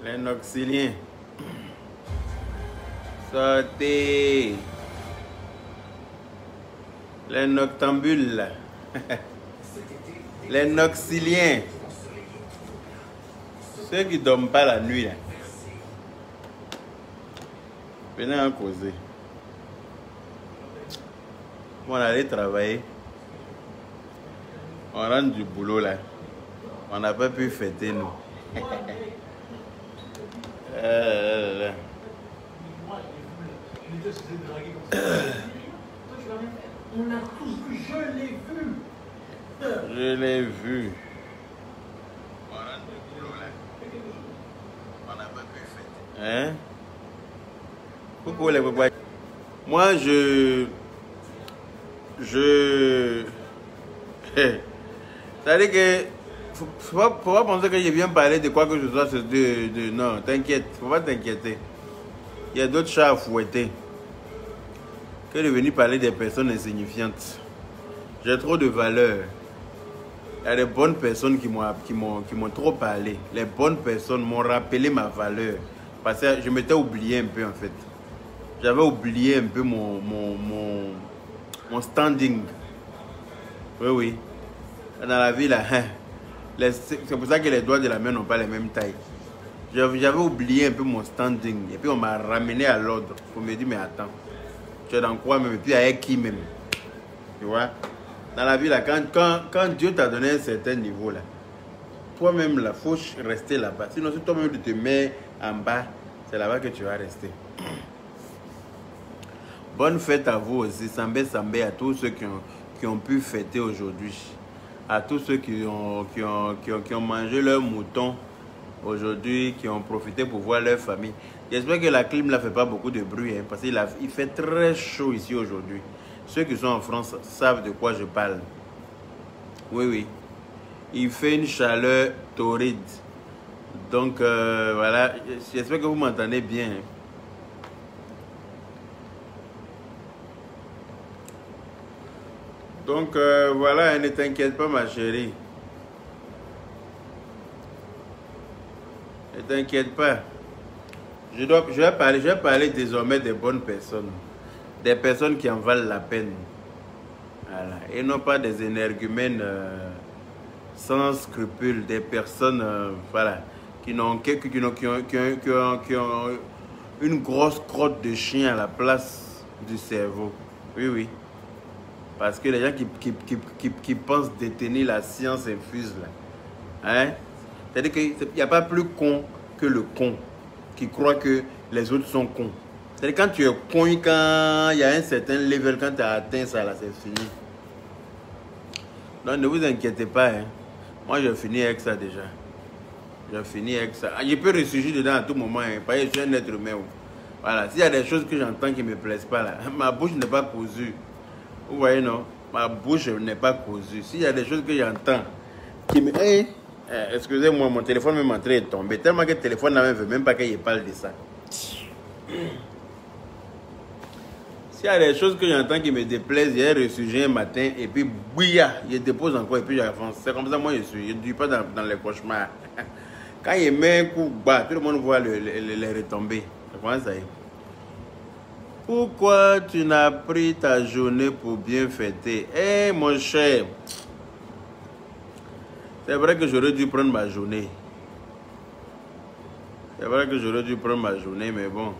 Les noxiliens. Sortez. Les noctambules. Les noxiliens. Ceux qui ne dorment pas la nuit. Là. Venez en causer. On allait travailler. On rentre du boulot là. On n'a pas pu fêter nous. On a tous vu, je l'ai vu. Je l'ai vu. On rentre du boulot là. On n'a pas pu fêter. Hein? Pourquoi les papas? Moi c'est-à-dire que faut pas penser que je viens parler de quoi que ce soit. Non, t'inquiète, faut pas t'inquiéter. Il y a d'autres chats à fouetter que de venir parler des personnes insignifiantes. J'ai trop de valeur. Il y a des bonnes personnes qui m'ont trop parlé. Les bonnes personnes m'ont rappelé ma valeur. Parce que je m'étais oublié un peu en fait. J'avais oublié un peu mon standing. Oui, oui. Dans la vie, là, c'est pour ça que les doigts de la main n'ont pas les mêmes tailles. J'avais oublié un peu mon standing. Et puis on m'a ramené à l'ordre. Pour me dire, mais attends, tu es dans quoi même? Et puis avec qui même? Tu vois? Dans la vie, là, quand Dieu t'a donné un certain niveau, là, toi-même, il faut rester là-bas. Sinon, si toi-même tu te mets en bas, c'est là-bas que tu vas rester. Bonne fête à vous aussi, Sambé Sambé, à tous ceux qui ont pu fêter aujourd'hui. À tous ceux qui ont mangé leur mouton aujourd'hui, qui ont profité pour voir leur famille. J'espère que la clim ne fait pas beaucoup de bruit, hein, parce qu'il fait très chaud ici aujourd'hui. Ceux qui sont en France savent de quoi je parle. Oui, oui. Il fait une chaleur torride. Donc, voilà, j'espère que vous m'entendez bien. Hein. Donc voilà, ne t'inquiète pas ma chérie. Ne t'inquiète pas. Je vais parler désormais des bonnes personnes. Des personnes qui en valent la peine. Voilà. Et non pas des énergumènes sans scrupules. Des personnes voilà, qui ont une grosse crotte de chien à la place du cerveau. Oui, oui. Parce que les gens qui pensent détenir la science infuse, là, hein? C'est-à-dire qu'il n'y a pas plus con que le con qui croit que les autres sont cons. C'est-à-dire quand tu es con, quand il y a un certain level, quand tu as atteint ça, là, c'est fini. Donc ne vous inquiétez pas. Hein? Moi, je finis avec ça déjà. Je finis avec ça. Je peux ressurgir dedans à tout moment. Hein, parce que je suis un être humain. Voilà. S'il y a des choses que j'entends qui ne me plaisent pas, là, ma bouche n'est pas cousue. Vous voyez, non? Ma bouche n'est pas cousue. S'il y a des choses que j'entends qui me... Hey, excusez-moi, mon téléphone même en train de tomber. Tellement que le téléphone ne veut même pas qu'il parle de ça. S'il y a des choses que j'entends qui me déplaisent, j'ai ressurgé un matin et puis bouilla, je dépose encore et puis j'avance. C'est comme ça moi je suis. Je ne dis pas dans les cauchemars. Quand il met un coup bas, tout le monde voit les retombées. Comment ça y est? Pourquoi tu n'as pris ta journée pour bien fêter? Eh mon cher, c'est vrai que j'aurais dû prendre ma journée. C'est vrai que j'aurais dû prendre ma journée, mais bon.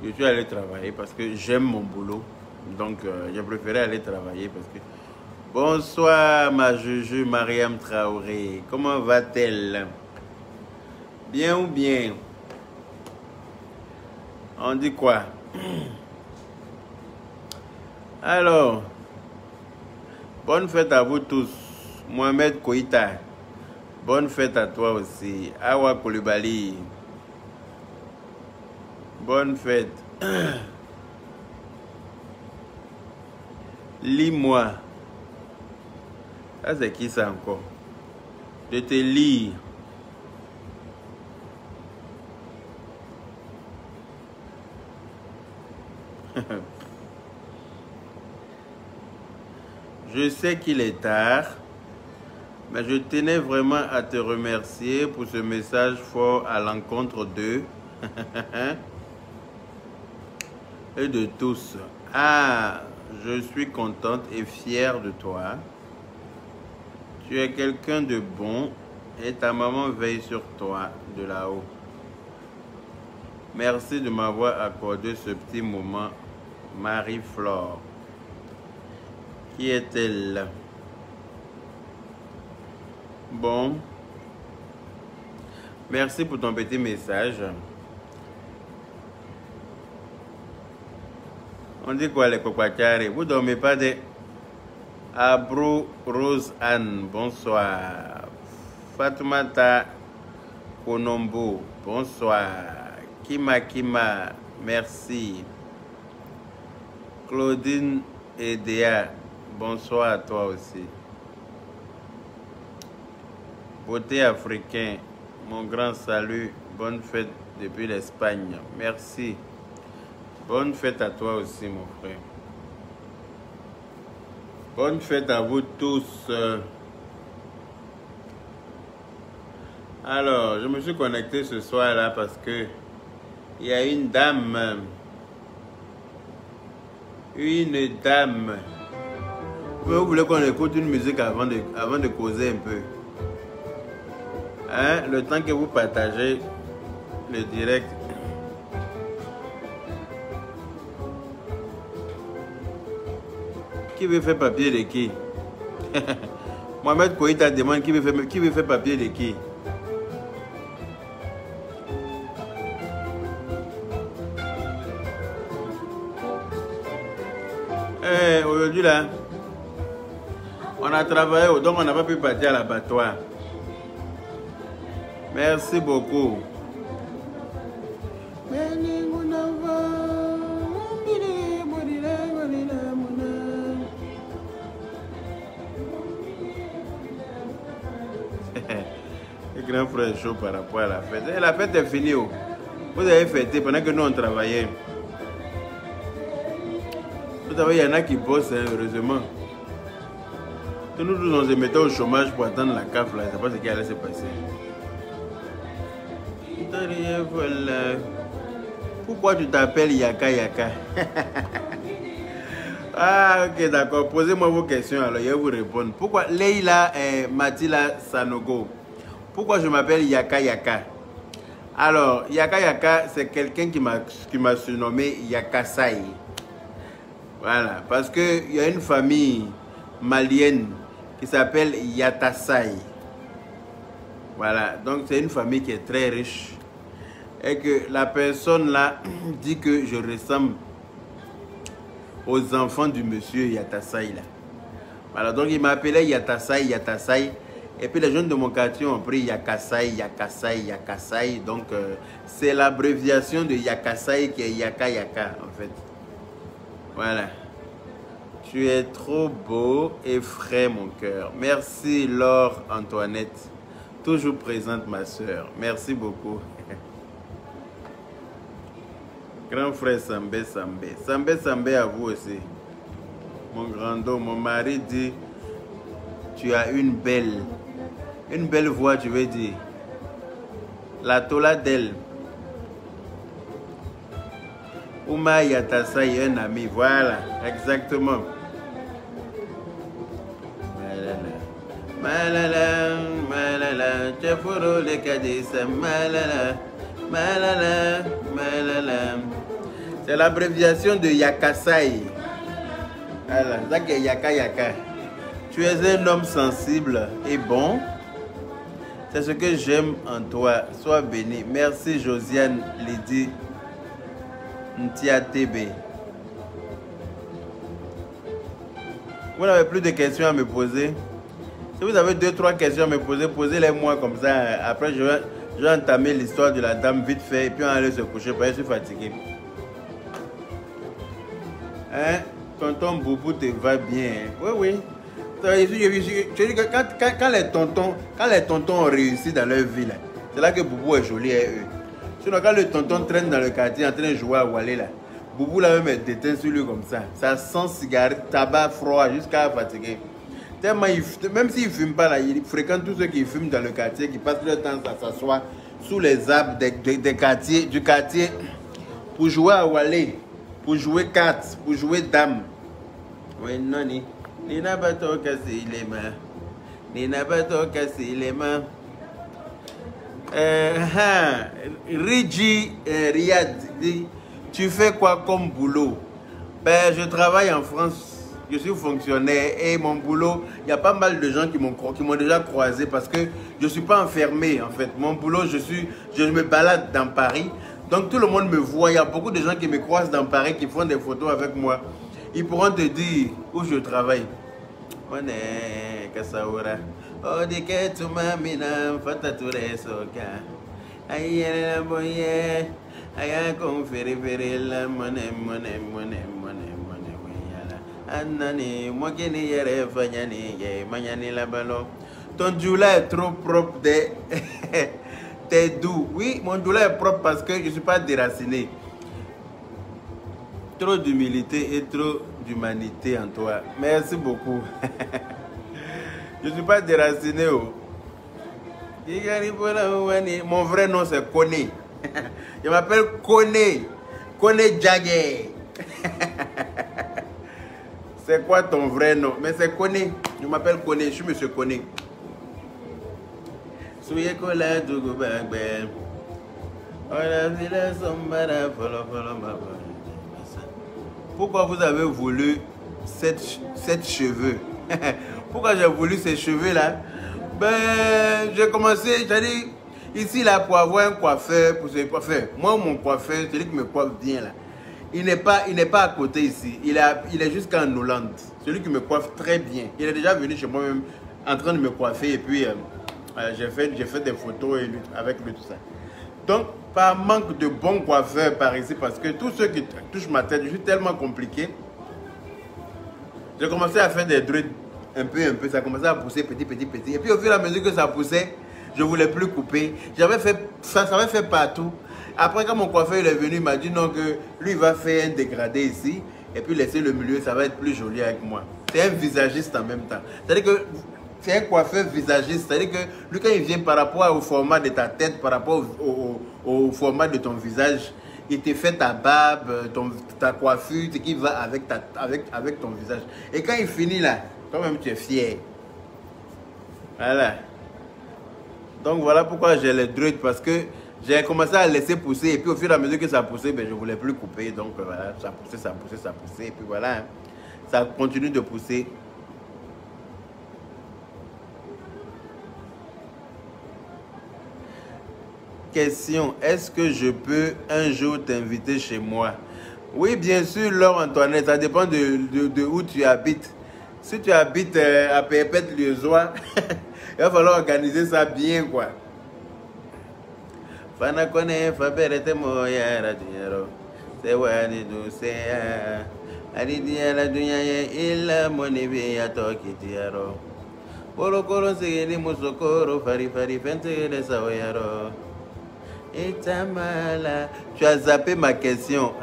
Je suis allé travailler parce que j'aime mon boulot. Donc, j'ai préféré aller travailler parce que... Bonsoir, ma Juju Mariam Traoré. Comment va-t-elle? Bien ou bien? On dit quoi? Alors, bonne fête à vous tous. Mohamed Koïta. Bonne fête à toi aussi. Awa Koulibaly. Bonne fête. Lis-moi. Ça, c'est qui ça encore? Je te lis. Je sais qu'il est tard, Mais je tenais vraiment à te remercier pour ce message fort à l'encontre d'eux et de tous. Ah, je suis contente et fière de toi. Tu es quelqu'un de bon et ta maman veille sur toi de là-haut. Merci de m'avoir accordé ce petit moment, Marie-Flore. Qui est-elle? Bon. Merci pour ton petit message. On dit quoi les coquachari? Vous dormez pas de... Abro Rose Anne, bonsoir. Fatoumata Konombo, bonsoir. Kima, merci. Claudine Edea, bonsoir à toi aussi. Beauté africain, mon grand salut, bonne fête depuis l'Espagne. Merci. Bonne fête à toi aussi, mon frère. Bonne fête à vous tous. Alors, je me suis connecté ce soir-là parce que il y a une dame. Vous voulez qu'on écoute une musique avant de causer un peu? Hein? Le temps que vous partagez le direct. Qui veut faire papier de qui? Mohamed Koïta demande qui veut faire papier de qui? Aujourd'hui là, on a travaillé, donc on n'a pas pu partir à l'abattoir. Merci beaucoup. Le grand frère est chaud par rapport à la fête. Et la fête est finie. Vous avez fêté pendant que nous on travaillait. Vous savez, il y en a qui bossent, hein, heureusement. Que nous tous on se mettait au chômage pour attendre la CAF là, je ne sais pas ce qui allait se passer. Voilà. Pourquoi tu t'appelles Yaka Yaka? Ah, ok, d'accord. Posez-moi vos questions alors, je vais vous répondre. Pourquoi Leila Matila Sanogo? Pourquoi je m'appelle Yaka Yaka? Alors, Yaka Yaka, c'est quelqu'un qui m'a surnommé Yakasai. Voilà, parce qu'il y a une famille malienne qui s'appelle Yatasai. Voilà, donc c'est une famille qui est très riche. Et que la personne là dit que je ressemble aux enfants du monsieur Yatasai là. Voilà, donc il m'appelait Yatasai, Yatasai. Et puis les jeunes de mon quartier ont pris Yakasai, Yakasai, Yakasai. Donc c'est l'abréviation de Yakasai qui est Yaka Yaka en fait. Voilà. Tu es trop beau et frais mon cœur. Merci Laure Antoinette. Toujours présente ma soeur. Merci beaucoup. Grand frère Sambé Sambé. Sambé Sambé à vous aussi. Mon grand dos, mon mari dit, tu as une belle voix, tu veux dire. La tola d'elle. Ouma Yatasai, un ami, voilà, exactement. Malala, malala, Tcheforo le Kadisa, malala, malala, malala. C'est l'abréviation de Yakasai. Voilà, ça qui est Yaka Yaka. Tu es un homme sensible et bon. C'est ce que j'aime en toi. Sois béni. Merci Josiane Lydie Ntia TB. Vous n'avez plus de questions à me poser? Si vous avez 2-3 questions à me poser, posez-les moi comme ça. Après, je vais entamer l'histoire de la dame vite fait et puis on va aller se coucher parce que je suis fatigué. Hein? Tonton Boubou te va bien. Oui, oui. Je dis que quand les tontons ont réussi dans leur vie, c'est là que Boubou est joli et eux. Sinon, quand le tonton traîne dans le quartier en train de jouer à Walé, là, Boubou là même est déteint sur lui comme ça. Ça sent cigarette, tabac froid jusqu'à fatiguer. Tellement même s'il ne fume pas là, il fréquente tous ceux qui fument dans le quartier, qui passent leur temps à s'asseoir sous les arbres du quartier pour jouer à Wallet, pour jouer cartes, pour jouer dame. Oui, non, ni n'a pas trop cassé les mains. Ni n'a pas trop cassé les mains. Riji Riyad dit, tu fais quoi comme boulot? Ben, je travaille en France. Je suis fonctionnaire et mon boulot, il y a pas mal de gens qui m'ont déjà croisé parce que je ne suis pas enfermé en fait. Mon boulot, je me balade dans Paris. Donc tout le monde me voit. Il y a beaucoup de gens qui me croisent dans Paris, qui font des photos avec moi. Ils pourront te dire où je travaille. On est Kassaoura. Oh, di que tu m'amina, fatature soka. Aïe, la boye. Aïe, conféré, la monnaie. Anani, moi qui n'y yere fanyani, mañani la ballon. Ton doula est trop propre t'es doux. Oui, mon doula est propre parce que je ne suis pas déraciné. Trop d'humilité et trop d'humanité en toi. Merci beaucoup. Je ne suis pas déraciné. Oh. Mon vrai nom c'est Koné. Je m'appelle Koné. Koné Djagé. C'est quoi ton vrai nom? Mais c'est Koné. Je m'appelle Koné. Je suis monsieur Koné. Pourquoi vous avez voulu cette cheveux? Pourquoi j'ai voulu ces cheveux là? Ben, j'ai commencé, j'ai dit, ici là, pour avoir un coiffeur, pour se coiffer. Moi, mon coiffeur, celui qui me coiffe bien là. Il n'est pas à côté ici. Il est jusqu'en Hollande. Celui qui me coiffe très bien. Il est déjà venu chez moi même en train de me coiffer. Et puis, j'ai fait des photos avec lui, tout ça. Donc, par manque de bons coiffeurs par ici, parce que tous ceux qui touchent ma tête, je suis tellement compliqué. J'ai commencé à faire des dreads un peu. Ça a commencé à pousser petit. Et puis, au fur et à mesure que ça poussait, je ne voulais plus couper. Ça avait fait partout. Après, quand mon coiffeur il est venu, il m'a dit non, que lui, il va faire un dégradé ici. Et puis laisser le milieu, ça va être plus joli avec moi. C'est un visagiste en même temps. C'est-à-dire que c'est un coiffeur visagiste. C'est-à-dire que lui, quand il vient par rapport au format de ta tête, par rapport au format de ton visage, il te fait ta barbe, ta coiffure, ce qui va avec ton visage. Et quand il finit là, toi-même, tu es fier. Voilà. Donc voilà pourquoi j'ai les dreads, parce que j'ai commencé à laisser pousser et puis au fur et à mesure que ça poussait, ben, je ne voulais plus couper. Donc voilà, ça poussait. Et puis voilà, hein, ça continue de pousser. Question, est-ce que je peux un jour t'inviter chez moi? Oui, bien sûr, Laure Antoinette, ça dépend de où tu habites. Si tu habites à Perpète-Lieusois, il va falloir organiser ça bien, quoi. Fana kone faberete moya la dunyaro sewani du seya alidia la dunyaye illa monibi ya tokitiaro polo kolo segeni musokoro fari fente le saoyaro etamala. Tu as zappé ma question.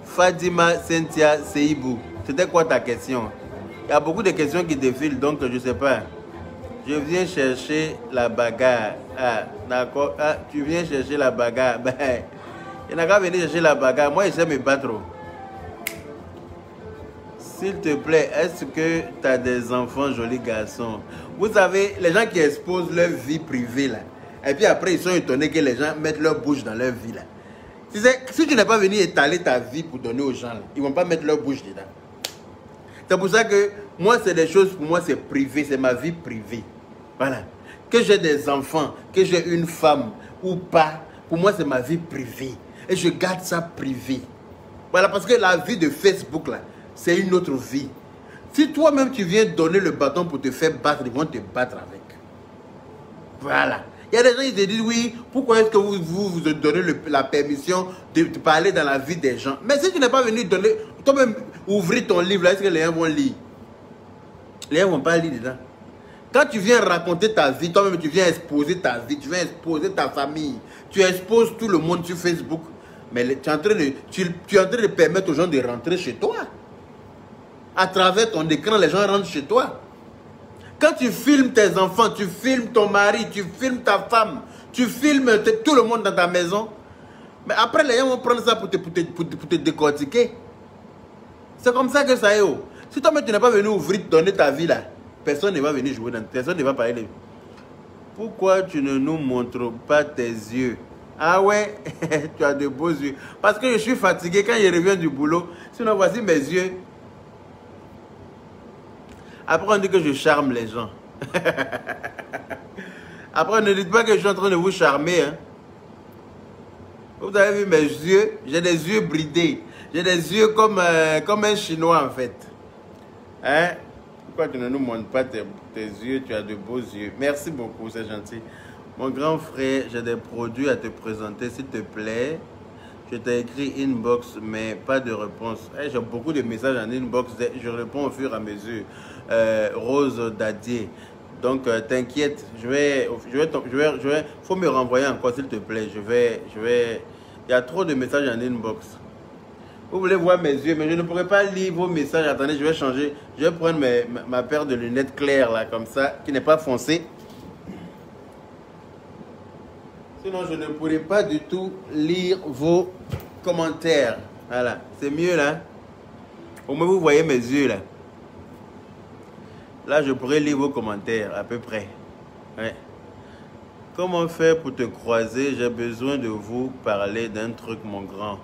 Fadima Cynthia Seibou, c'était quoi ta question? Il y a beaucoup de questions qui défilent, donc je ne sais pas. Je viens chercher la bagarre. Ah, d'accord. Ah, tu viens chercher la bagarre. Ben, il n'a qu'à venir chercher la bagarre. Moi, je sais me battre. S'il te plaît, est-ce que tu as des enfants, jolis garçons? Vous savez, les gens qui exposent leur vie privée, là, et puis après, ils sont étonnés que les gens mettent leur bouche dans leur vie, là. Si tu n'es pas venu étaler ta vie pour donner aux gens, là, ils ne vont pas mettre leur bouche dedans. C'est pour ça que moi, c'est des choses, pour moi, c'est privé, c'est ma vie privée. Voilà. Que j'ai des enfants, que j'ai une femme ou pas, pour moi, c'est ma vie privée. Et je garde ça privé. Voilà, parce que la vie de Facebook, là, c'est une autre vie. Si toi-même, tu viens donner le bâton pour te faire battre, ils vont te battre avec. Voilà. Il y a des gens qui te disent, oui, pourquoi est-ce que vous donnez la permission de parler dans la vie des gens? Mais si tu n'es pas venu donner, toi-même, ouvrir ton livre, là, est-ce que les gens vont lire? Les gens ne vont pas lire dedans. Quand tu viens raconter ta vie, toi-même, tu viens exposer ta vie, tu viens exposer ta famille, tu exposes tout le monde sur Facebook, mais tu es en train de permettre aux gens de rentrer chez toi. À travers ton écran, les gens rentrent chez toi. Quand tu filmes tes enfants, tu filmes ton mari, tu filmes ta femme, tu filmes tout le monde dans ta maison, mais après les gens vont prendre ça pour te décortiquer. C'est comme ça que ça est. Oh. Si toi-même tu n'es pas venu ouvrir, donner ta vie là, personne ne va venir jouer dans, personne ne va parler. Pourquoi tu ne nous montres pas tes yeux? Ah ouais, tu as de beaux yeux. Parce que je suis fatigué quand je reviens du boulot. Sinon, voici mes yeux. Après, on dit que je charme les gens. Après, ne dites pas que je suis en train de vous charmer. Hein. Vous avez vu mes yeux? J'ai des yeux bridés. J'ai des yeux comme un Chinois, en fait. Hein? Pourquoi tu ne nous montres pas tes yeux? Tu as de beaux yeux. Merci beaucoup, c'est gentil. Mon grand frère, j'ai des produits à te présenter, s'il te plaît. Je t'ai écrit inbox, mais pas de réponse. Hey, j'ai beaucoup de messages en inbox. Je réponds au fur et à mesure. Rose Dadier. Donc, t'inquiète. Faut me renvoyer encore, s'il te plaît. Il y a trop de messages en inbox. Vous voulez voir mes yeux, mais je ne pourrai pas lire vos messages. Attendez, je vais changer. Je vais prendre ma paire de lunettes claires, là, comme ça, qui n'est pas foncée. Sinon, je ne pourrai pas du tout lire vos commentaires. Voilà, c'est mieux, là. Au moins, vous voyez mes yeux, là. Là, je pourrais lire vos commentaires, à peu près. Ouais. Comment faire pour te croiser? J'ai besoin de vous parler d'un truc, mon grand.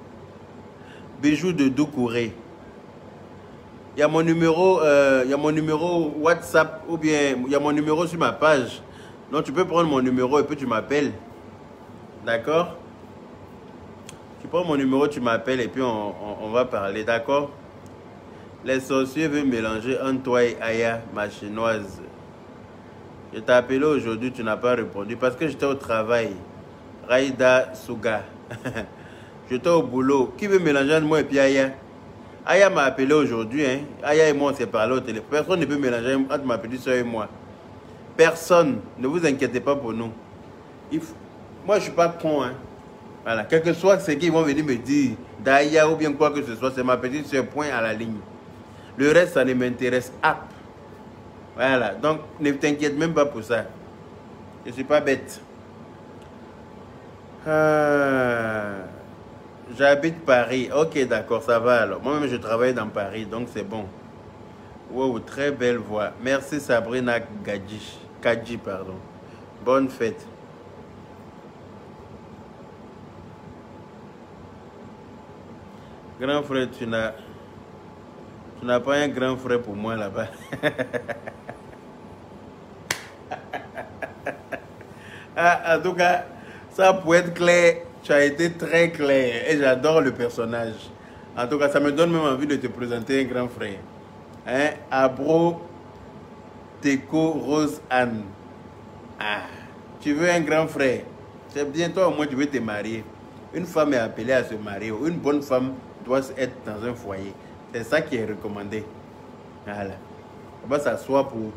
Bijou de Doucouré. Il y a mon numéro, WhatsApp ou bien il y a mon numéro sur ma page. Donc tu peux prendre mon numéro et puis tu m'appelles. D'accord? Tu prends mon numéro, tu m'appelles et puis on va parler. D'accord? Les sorciers veulent mélanger entre toi et Aya, ma chinoise. Je t'ai appelé aujourd'hui, tu n'as pas répondu parce que j'étais au travail. Raïda Souga. J'étais au boulot. Qui veut mélanger entre moi et puis Aya? Aya m'a appelé aujourd'hui. Hein. Aya et moi, on s'est parlé au téléphone. Personne ne peut mélanger entre ma petite soeur et moi. Personne. Ne vous inquiétez pas pour nous. Moi, je ne suis pas con. Hein. Voilà. Quel que soit ce qu'ils vont venir me dire, d'Aya ou bien quoi que ce soit, c'est ma petite soeur, point à la ligne. Le reste, ça ne m'intéresse pas. Voilà. Donc, ne t'inquiète même pas pour ça. Je ne suis pas bête. J'habite Paris. Ok, d'accord, ça va alors. Moi-même, je travaille dans Paris, donc c'est bon. Wow, très belle voix. Merci Sabrina Kadji, pardon. Bonne fête. Grand frère, tu n'as pas un grand frère pour moi là-bas. En tout cas, ça pour être clair, tu as été très clair et j'adore le personnage. En tout cas, ça me donne même envie de te présenter un grand frère. Hein? Abro Teco Rose Anne. Ah, tu veux un grand frère? C'est bien, toi au moins tu veux te marier. Une femme est appelée à se marier. Une bonne femme doit être dans un foyer. C'est ça qui est recommandé. Voilà. On va s'asseoir pour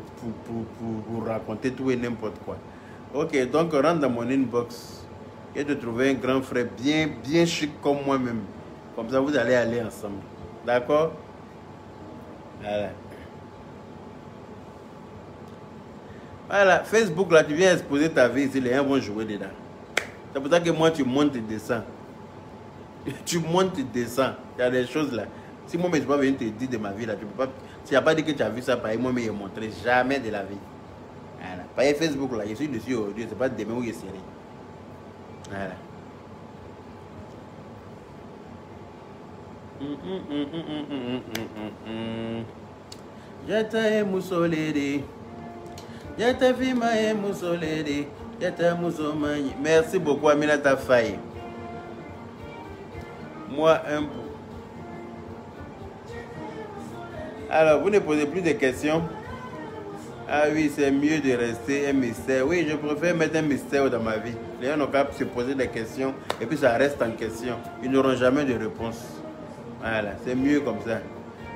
raconter tout et n'importe quoi. Ok, donc rentre dans mon inbox et de trouver un grand frère bien chic comme moi-même. Comme ça, vous allez aller ensemble. D'accord? Voilà. Voilà, Facebook, là, tu viens exposer ta vie ici, les gens vont jouer dedans. C'est pour ça que moi, tu montes et descends. Tu montes et descends. Il y a des choses là. Si moi, je ne peux pas venir te dire de ma vie, là, tu peux pas. Si tu n'as pas dit que tu as vu ça, pareil, moi, je ne montrerai jamais de la vie. Voilà. Pareil, Facebook, là, je suis dessus aujourd'hui, c'est pas demain où je serai. Voilà. Jata Moussolede. Jata Fima Moussolede. Jata Moussomani. Merci beaucoup, Aminata Faye. Moi, un peu. Alors, vous ne posez plus de questions? Ah oui, c'est mieux de rester un mystère. Oui, je préfère mettre un mystère dans ma vie. Les gens n'ont qu'à se poser des questions et puis ça reste en question. Ils n'auront jamais de réponse. Voilà, c'est mieux comme ça.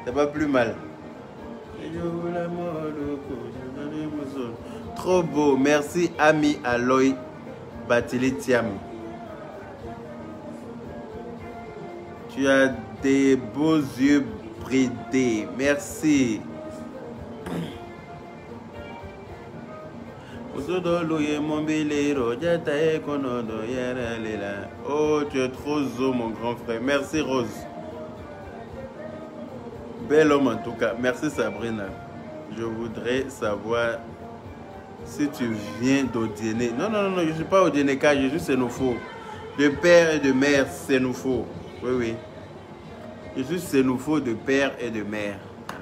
C'est pas plus mal. Trop beau. Merci, Ami Aloy Batili Thiam. Tu as des beaux yeux bridés. Merci. Oh, tu es trop zo, mon grand frère. Merci, Rose. Bel homme en tout cas. Merci, Sabrina. Je voudrais savoir si tu viens d'Odiéné. Non, non, non, non, je ne suis pas Odienéka, je suis Sénoufo. De père et de mère, Sénoufo. Oui, oui. Je suis Sénoufo de père et de mère.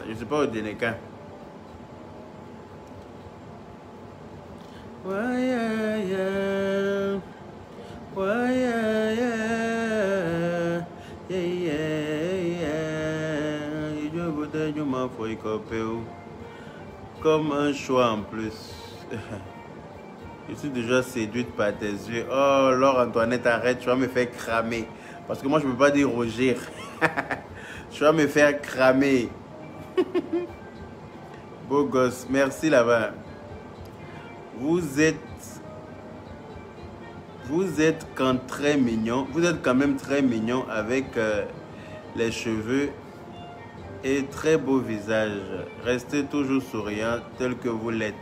Je ne suis pas Odienéka. Comme un choix en plus. Je suis déjà séduite par tes yeux. Oh, Laure Antoinette, arrête, tu vas me faire cramer. Parce que moi, je ne peux pas dire rougir. Tu vas me faire cramer. Beau gosse, merci là-bas. Vous êtes quand très mignon. Vous êtes quand même très mignon avec les cheveux et très beau visage. Restez toujours souriant tel que vous l'êtes.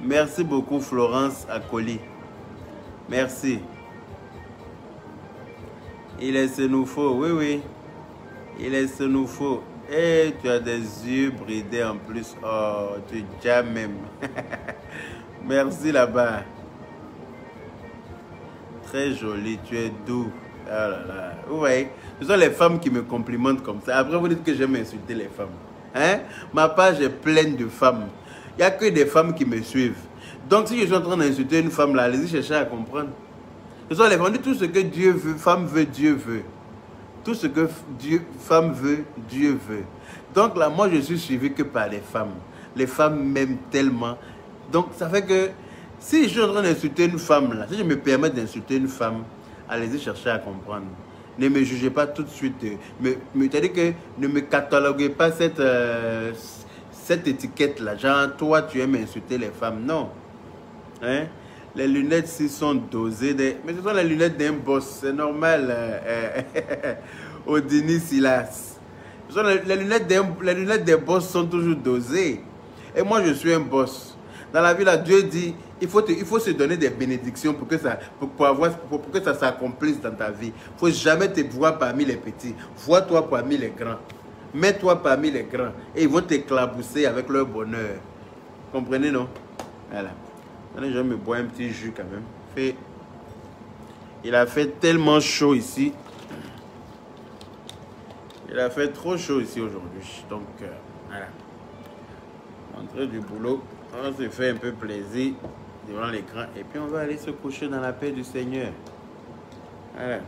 Merci beaucoup Florence Acoli. Merci. Il est Sénoufo, oui, oui. Il est Sénoufo. Et tu as des yeux bridés en plus. Oh, tu es même. Merci là-bas. Très joli, tu es doux. Oh là là. Vous voyez, ce sont les femmes qui me complimentent comme ça. Après, vous dites que j'aime insulter les femmes. Hein? Ma page est pleine de femmes. Il n'y a que des femmes qui me suivent. Donc, si je suis en train d'insulter une femme là, allez-y chercher à comprendre. Ce sont les femmes. Tout ce que Dieu veut, femme veut, Dieu veut. Tout ce que femme veut, Dieu veut. Donc là, moi, je suis suivi que par les femmes. Les femmes m'aiment tellement. Donc, ça fait que si je suis en train d'insulter une femme là, si je me permets d'insulter une femme, allez-y chercher à comprendre. Ne me jugez pas tout de suite. C'est-à-dire que ne me cataloguez pas cette étiquette-là. Genre, toi, tu aimes insulter les femmes. Non. Hein? Les lunettes, si sont dosées. Mais ce sont les lunettes d'un boss. C'est normal. Odini Silas. Les lunettes des boss sont toujours dosées. Et moi, je suis un boss. Dans la vie, là, Dieu dit, il faut se donner des bénédictions pour que ça s'accomplisse dans ta vie. Il ne faut jamais te voir parmi les petits. Vois-toi parmi les grands. Mets-toi parmi les grands. Et ils vont t'éclabousser avec leur bonheur. Comprenez, non? Voilà. Allez, je vais me boire un petit jus quand même. Il a fait tellement chaud ici. Il a fait trop chaud ici aujourd'hui. Donc, voilà. Rentrée du boulot. On se fait un peu plaisir devant l'écran. Et puis, on va aller se coucher dans la paix du Seigneur. Voilà.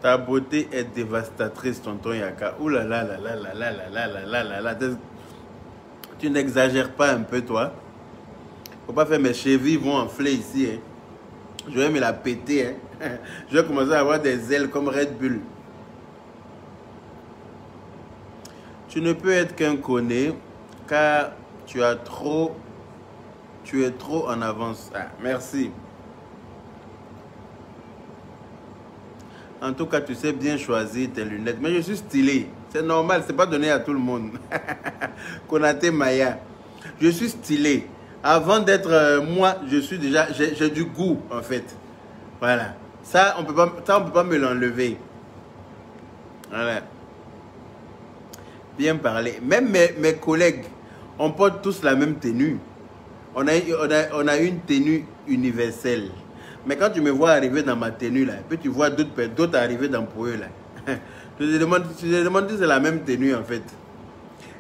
Ta beauté est dévastatrice, tonton Yaka. Ouh là là là là là là là là là là là là. Tu n'exagères pas un peu, toi? Faut pas faire mes chevilles vont enfler ici. Hein. Je vais me la péter. Hein. Je vais commencer à avoir des ailes comme Red Bull. Tu ne peux être qu'un conné car tu es trop en avance. Ah, merci. En tout cas, tu sais bien choisir tes lunettes. Mais je suis stylé. C'est normal, c'est pas donné à tout le monde. Konaté Maya. Je suis stylé. Avant d'être moi, je suis déjà... J'ai du goût, en fait. Voilà. Ça, on peut pas me l'enlever. Voilà. Bien parlé. Même mes collègues, on porte tous la même tenue. On a une tenue universelle. Mais quand tu me vois arriver dans ma tenue, là, puis tu vois d'autres arriver dans pour eux, là. Tu te demandes si c'est la même tenue, en fait.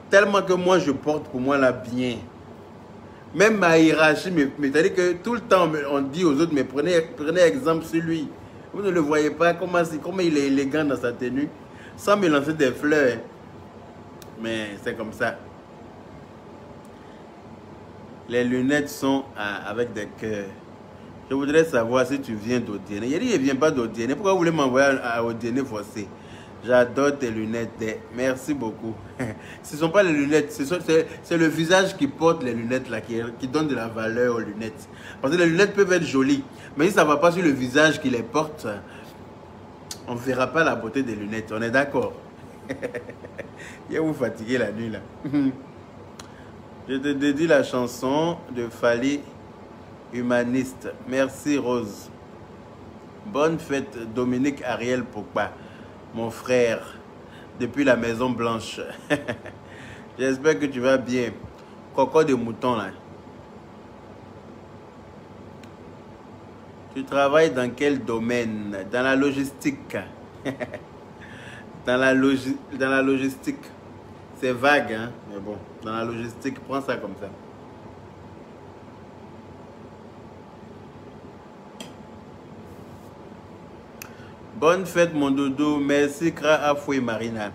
Tellement que moi, je porte pour moi, là, bien. Même ma hiérarchie, mais c'est-à-dire que tout le temps, on dit aux autres, mais prenez exemple sur lui. Vous ne le voyez pas, comment il est élégant dans sa tenue, sans me lancer des fleurs. Mais c'est comme ça. Les lunettes sont avec des cœurs. Je voudrais savoir si tu viens d'Odiéné. Il dit, il ne vient pas d'Odiéné. Pourquoi vous voulez m'envoyer à Odiéné forcé? J'adore tes lunettes. Merci beaucoup. Ce ne sont pas les lunettes, c'est le visage qui porte les lunettes là, qui donne de la valeur aux lunettes. Parce que les lunettes peuvent être jolies, mais si ça ne va pas sur le visage qui les porte, on ne verra pas la beauté des lunettes. On est d'accord? Il va vous fatiguer la nuit là. Je te dédie la chanson de Fali, Humaniste. Merci Rose. Bonne fête Dominique Ariel Pogba, mon frère, depuis la Maison Blanche. J'espère que tu vas bien. Coco de mouton là. Tu travailles dans quel domaine? Dans la logistique. Dans la logistique. C'est vague, hein? Mais bon, dans la logistique, prends ça comme ça. Bonne fête, mon doudou. Merci, Kra Afoué Marina.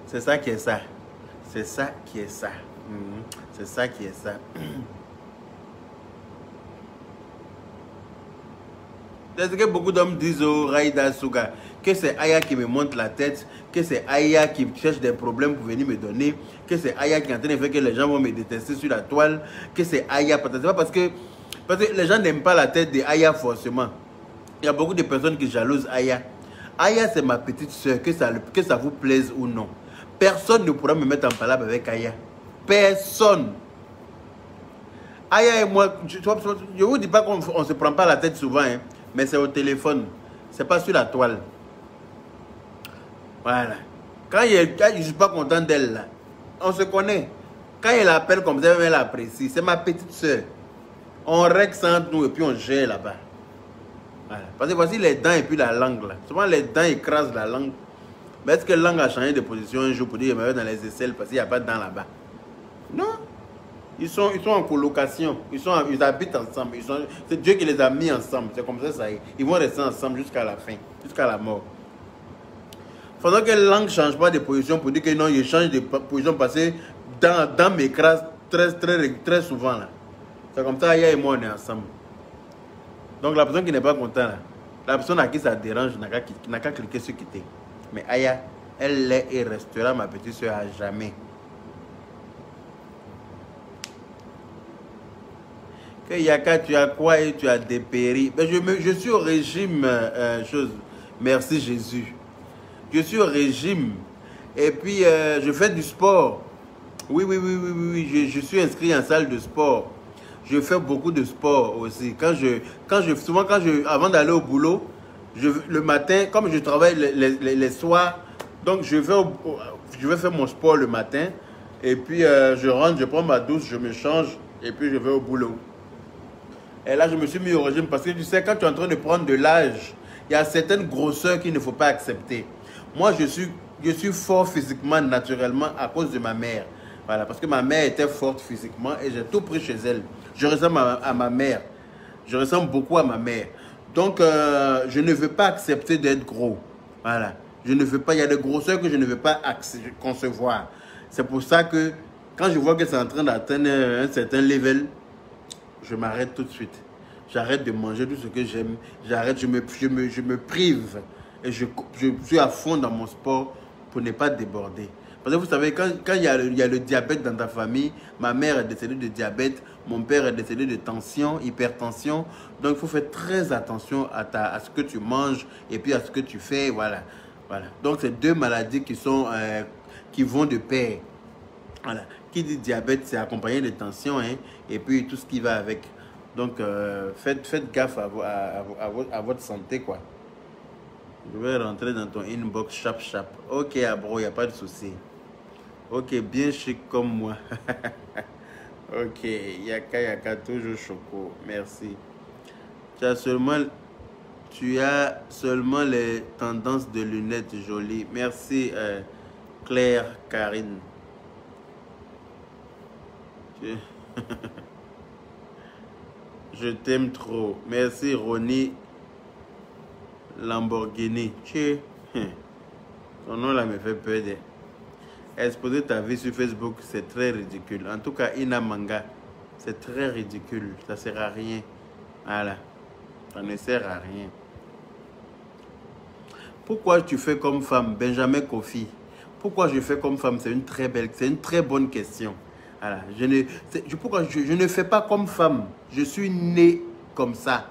C'est ça qui est ça. C'est ça qui est ça. C'est ça qui est ça. C'est ce que beaucoup d'hommes disent au Raïda Souga, que c'est Aya qui me monte la tête, que c'est Aya qui cherche des problèmes pour venir me donner, que c'est Aya qui est en train de faire que les gens vont me détester sur la toile, que c'est Aya. C'est pas parce que les gens n'aiment pas la tête de Aya forcément. Il y a beaucoup de personnes qui jalousent Aya. Aya, c'est ma petite soeur, que ça vous plaise ou non. Personne ne pourra me mettre en palabre avec Aya. Personne. Aya et moi, je ne vous dis pas qu'on ne se prend pas la tête souvent, hein, mais c'est au téléphone. C'est pas sur la toile. Voilà. Quand je ne suis pas content d'elle, on se connaît. Quand elle appelle comme ça, elle apprécie. C'est ma petite soeur. On règle ça entre nous et puis on gère là-bas. Voilà. Parce que voici les dents et puis la langue là. Souvent les dents écrasent la langue. Mais est-ce que la langue a changé de position un jour pour dire qu'il y a dans les aisselles parce qu'il n'y a pas de dents là-bas? Non. Ils sont en colocation. Ils habitent ensemble. C'est Dieu qui les a mis ensemble. C'est comme ça y est. Ils vont rester ensemble jusqu'à la fin, jusqu'à la mort. Il faudra que la langue ne change pas de position pour dire que non, il change de position parce que dans mes crasses très souvent là. C'est comme ça, Aya et moi, on est ensemble. Donc, la personne qui n'est pas contente, là, la personne à qui ça dérange n'a qu'à cliquer sur quitter. Mais Aya, elle est et restera ma petite soeur à jamais. Que Yaka, tu as quoi et tu as dépéri? Ben, je suis au régime, merci Jésus. Je suis au régime. Et puis, je fais du sport. Oui. Je suis inscrit en salle de sport. Je fais beaucoup de sport aussi. Avant d'aller au boulot, le matin, comme je travaille les soirs, donc je vais faire mon sport le matin. Et puis je rentre, je prends ma douche, je me change et puis je vais au boulot. Et là, je me suis mis au régime parce que tu sais, quand tu es en train de prendre de l'âge, il y a certaines grosseurs qu'il ne faut pas accepter. Moi, je suis fort physiquement, naturellement, à cause de ma mère. Voilà, parce que ma mère était forte physiquement et j'ai tout pris chez elle. Je ressemble à ma mère. Je ressemble beaucoup à ma mère. Donc, je ne veux pas accepter d'être gros. Voilà. Je ne veux pas, il y a des grosseurs que je ne veux pas concevoir. C'est pour ça que quand je vois que c'est en train d'atteindre un certain level, je m'arrête tout de suite. J'arrête de manger tout ce que j'aime. J'arrête, je me prive. Et je suis à fond dans mon sport pour ne pas déborder. Parce que vous savez, quand il y a le diabète dans ta famille, ma mère est décédée de diabète, mon père est décédé de tension, hypertension. Donc, il faut faire très attention à ce que tu manges et puis à ce que tu fais. Voilà. Donc, c'est deux maladies qui vont de pair. Voilà. Qui dit diabète, c'est accompagné de tension, hein, et puis tout ce qui va avec. Donc, faites gaffe à votre santé, quoi. Je vais rentrer dans ton inbox, chap. Ok, bro, il n'y a pas de souci. Ok, bien chic comme moi. Ok, Yaka, toujours choco. Merci. Tu as seulement les tendances de lunettes jolies. Merci, Claire, Karine. Je t'aime trop. Merci, Ronnie Lamborghini. Son nom là me fait peur. Exposer ta vie sur Facebook, c'est très ridicule. En tout cas, Ina Manga, c'est très ridicule. Ça ne sert à rien. Voilà. Ça ne sert à rien. Pourquoi tu fais comme femme, Benjamin Kofi? Pourquoi je fais comme femme? C'est une très bonne question. Voilà. Pourquoi je ne fais pas comme femme? Je suis né comme ça.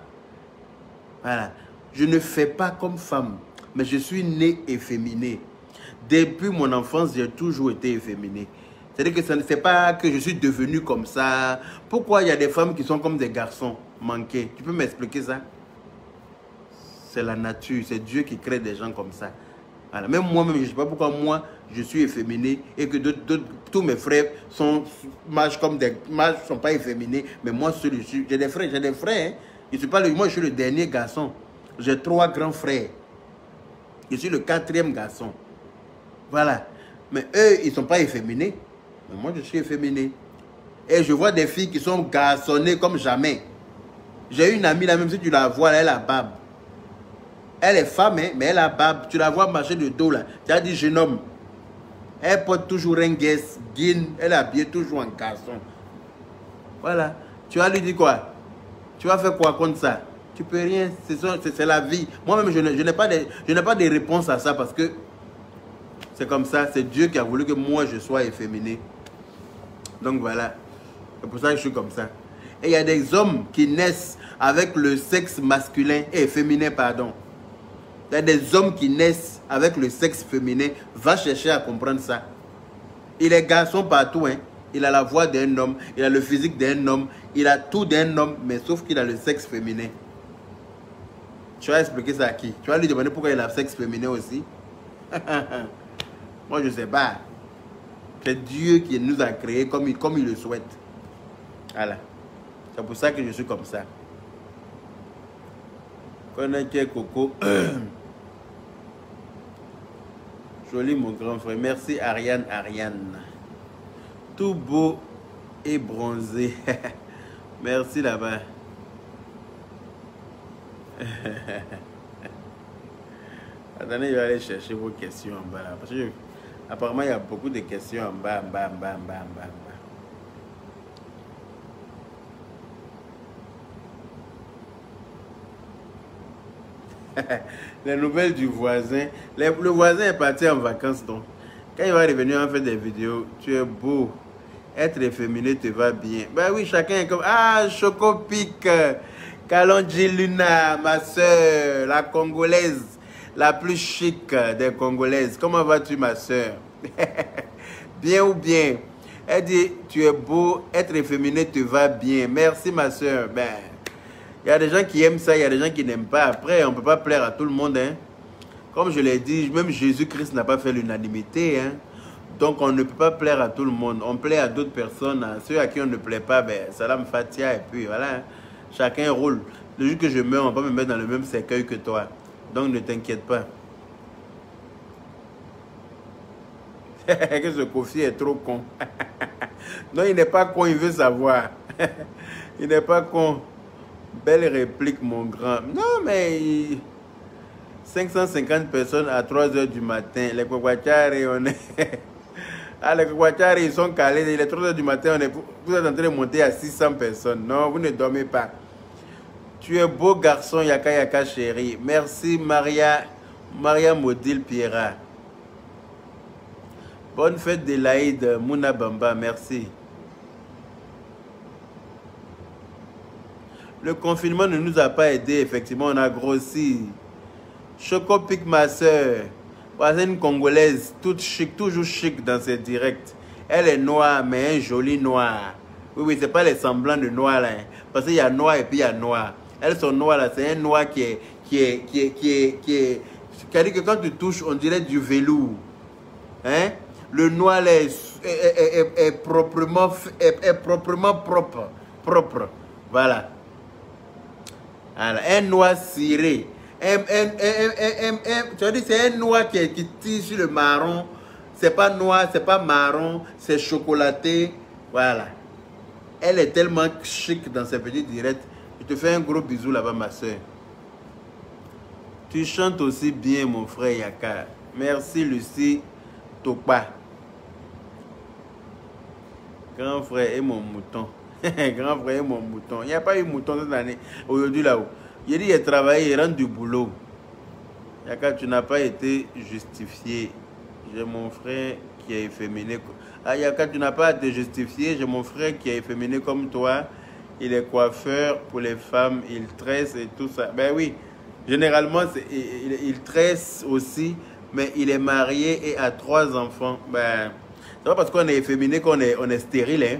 Voilà. Je ne fais pas comme femme, mais je suis né efféminé. Depuis mon enfance, j'ai toujours été efféminé. C'est-à-dire que ce n'est pas que je suis devenu comme ça. Pourquoi il y a des femmes qui sont comme des garçons manqués? Tu peux m'expliquer ça? C'est la nature, c'est Dieu qui crée des gens comme ça. Voilà. Même moi-même, je ne sais pas pourquoi moi, je suis efféminé et que tous mes frères sont pas efféminés, mais moi, j'ai des frères. Hein. Moi, je suis le dernier garçon. J'ai 3 grands frères. Je suis le 4e garçon. Voilà. Mais eux, ils ne sont pas efféminés. Mais moi, je suis efféminé. Et je vois des filles qui sont garçonnées comme jamais. J'ai une amie là, même si tu la vois, là, elle a barbe. Elle est femme, hein, mais elle a barbe. Tu la vois marcher de dos là. Tu as dit jeune homme. Elle porte toujours un guess, guine. Elle est habillée toujours en garçon. Voilà. Tu vas lui dire quoi? Tu vas faire quoi contre ça? Tu peux rien. C'est la vie. Moi-même, je n'ai pas de réponse à ça parce que c'est comme ça. C'est Dieu qui a voulu que moi, je sois efféminé. Donc voilà. C'est pour ça que je suis comme ça. Et il y a des hommes qui naissent avec le sexe masculin et féminin, pardon. Il y a des hommes qui naissent avec le sexe féminin. Va chercher à comprendre ça. Il est garçon partout. Hein. Il a la voix d'un homme. Il a le physique d'un homme. Il a tout d'un homme. Mais sauf qu'il a le sexe féminin. Tu vas expliquer ça à qui? Tu vas lui demander pourquoi il a le sexe féminin aussi? Moi, je ne sais pas. C'est Dieu qui nous a créés comme il le souhaite. Voilà. C'est pour ça que je suis comme ça. Connais-tu Coco? Joli mon grand frère. Merci Ariane. Tout beau et bronzé. Merci là-bas. Attendez, je vais aller chercher vos questions en bas là. Parce que apparemment il y a beaucoup de questions en bas. Les nouvelles du voisin. Le voisin est parti en vacances donc. Quand il va revenir, on fait des vidéos. Tu es beau. Être efféminé te va bien. Ben oui, chacun est comme... Ah, Choco Pic. Kalonji Luna, ma soeur, la Congolaise. La plus chic des Congolaises. Comment vas-tu, ma soeur? Bien ou bien? Elle dit, tu es beau. Être efféminé te va bien. Merci, ma soeur. Ben... Il y a des gens qui aiment ça, il y a des gens qui n'aiment pas. Après, on ne peut pas plaire à tout le monde. Hein. Comme je l'ai dit, même Jésus-Christ n'a pas fait l'unanimité. Hein. Donc, on ne peut pas plaire à tout le monde. On plaît à d'autres personnes. Hein. Ceux à qui on ne plaît pas, ben, salam fatia. Et puis, voilà. Hein. Chacun roule. Le jour que je meurs, on ne va pas me mettre dans le même cercueil que toi. Donc, ne t'inquiète pas. Que ce Kofi est trop con. Non, il n'est pas con, il veut savoir. Il n'est pas con. Belle réplique, mon grand. Non, mais 550 personnes à 3 h du matin. Les Kwakwachari, on est... Ah, les Kwakwachari, ils sont calés. Il est 3 h du matin, vous êtes en train de monter à 600 personnes. Non, vous ne dormez pas. Tu es beau garçon, Yaka Yaka chérie. Merci, Maria Modile Pierra. Bonne fête de l'Aïd, Mouna Bamba. Merci. Le confinement ne nous a pas aidés, effectivement, on a grossi. Choco Pic, ma soeur, voisine congolaise, toute chic, toujours chic dans ses directs. Elle est noire, mais un joli noir. Oui, c'est pas les semblants de noir là. Hein. Parce qu'il y a noir et puis il y a noir. Elles sont noires là, c'est un noir qui est... C'est-à-dire que quand tu touches, on dirait du velours. Hein? Le noir là est proprement propre. Voilà. Alors, un noir ciré. Tu as dit c'est un noir qui tire sur le marron. C'est pas noir, c'est pas marron, c'est chocolaté. Voilà. Elle est tellement chic dans ses petits directs. Je te fais un gros bisou là-bas, ma soeur. Tu chantes aussi bien, mon frère Yaka. Merci, Lucie Topa. Grand frère et mon mouton. Grand frère et mon mouton. Il n'y a pas eu mouton cette année. Aujourd'hui là-haut. Il dit il a travaillé, il rentre du boulot. Yaka, tu n'as pas été justifié. J'ai mon frère qui est efféminé. Ah, Yaka, tu n'as pas à te justifier. J'ai mon frère qui est efféminé comme toi. Il est coiffeur pour les femmes. Il tresse et tout ça. Ben oui, généralement, il tresse aussi. Mais il est marié et a 3 enfants. Ben, c'est pas parce qu'on est efféminé qu'on est stérile. Hein?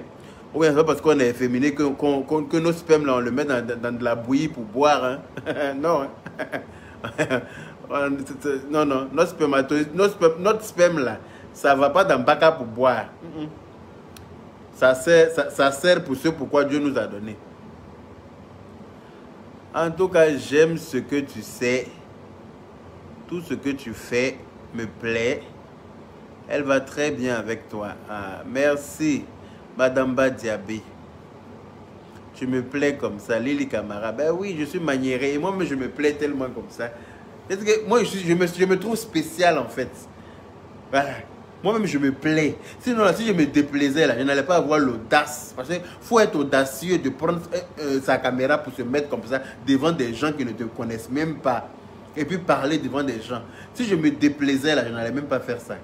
Ou bien c'est pas parce qu'on est efféminé que nos spermes, là, on le met dans de la bouillie pour boire. Hein? Non. Hein? Non, non, notre sperme là, ça ne va pas dans le bac pour boire. Ça sert pour ce pourquoi Dieu nous a donné. En tout cas, j'aime ce que tu sais. Tout ce que tu fais me plaît. Elle va très bien avec toi. Ah, merci, Madame Badiabé. Tu me plais comme ça, Lili Camara. Ben oui, je suis maniéré. Et moi, je me plais tellement comme ça. Parce que moi, je me trouve spécial en fait. Voilà. Moi-même, je me plais. Sinon, là, si je me déplaisais, là, je n'allais pas avoir l'audace. Parce qu'il faut être audacieux de prendre sa caméra pour se mettre comme ça devant des gens qui ne te connaissent même pas. Et puis parler devant des gens. Si je me déplaisais, là, je n'allais même pas faire ça.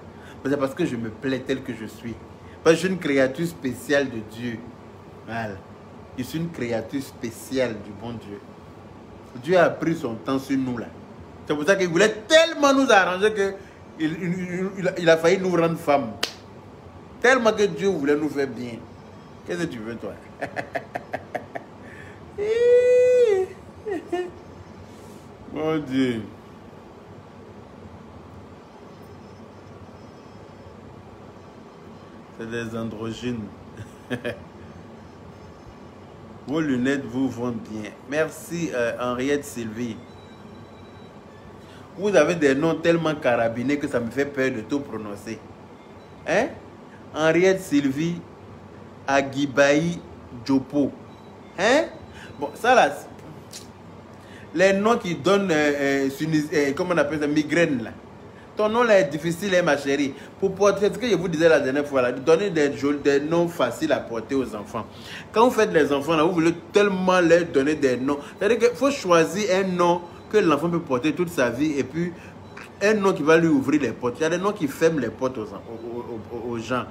C'est parce que je me plais tel que je suis. Parce que je suis une créature spéciale de Dieu. Voilà. Je suis une créature spéciale du bon Dieu. Dieu a pris son temps sur nous, là. C'est pour ça qu'il voulait tellement nous arranger que il a failli nous rendre femmes. Tellement que Dieu voulait nous faire bien. Qu'est-ce que tu veux, toi? Mon Dieu. C'est des androgynes. Vos lunettes vous vont bien. Merci, Henriette Sylvie. Vous avez des noms tellement carabinés que ça me fait peur de tout prononcer. Hein? Henriette Sylvie Agibaï Djopo. Hein? Bon, ça là, les noms qui donnent, comment on appelle ça, migraine là. Ton nom là est difficile, hein, ma chérie. Pour porter, ce que je vous disais la dernière fois, là, de donner des noms faciles à porter aux enfants. Quand vous faites les enfants, là, vous voulez tellement leur donner des noms. C'est-à-dire qu'il faut choisir un nom que l'enfant peut porter toute sa vie et puis un nom qui va lui ouvrir les portes. Il y a des noms qui ferment les portes aux gens.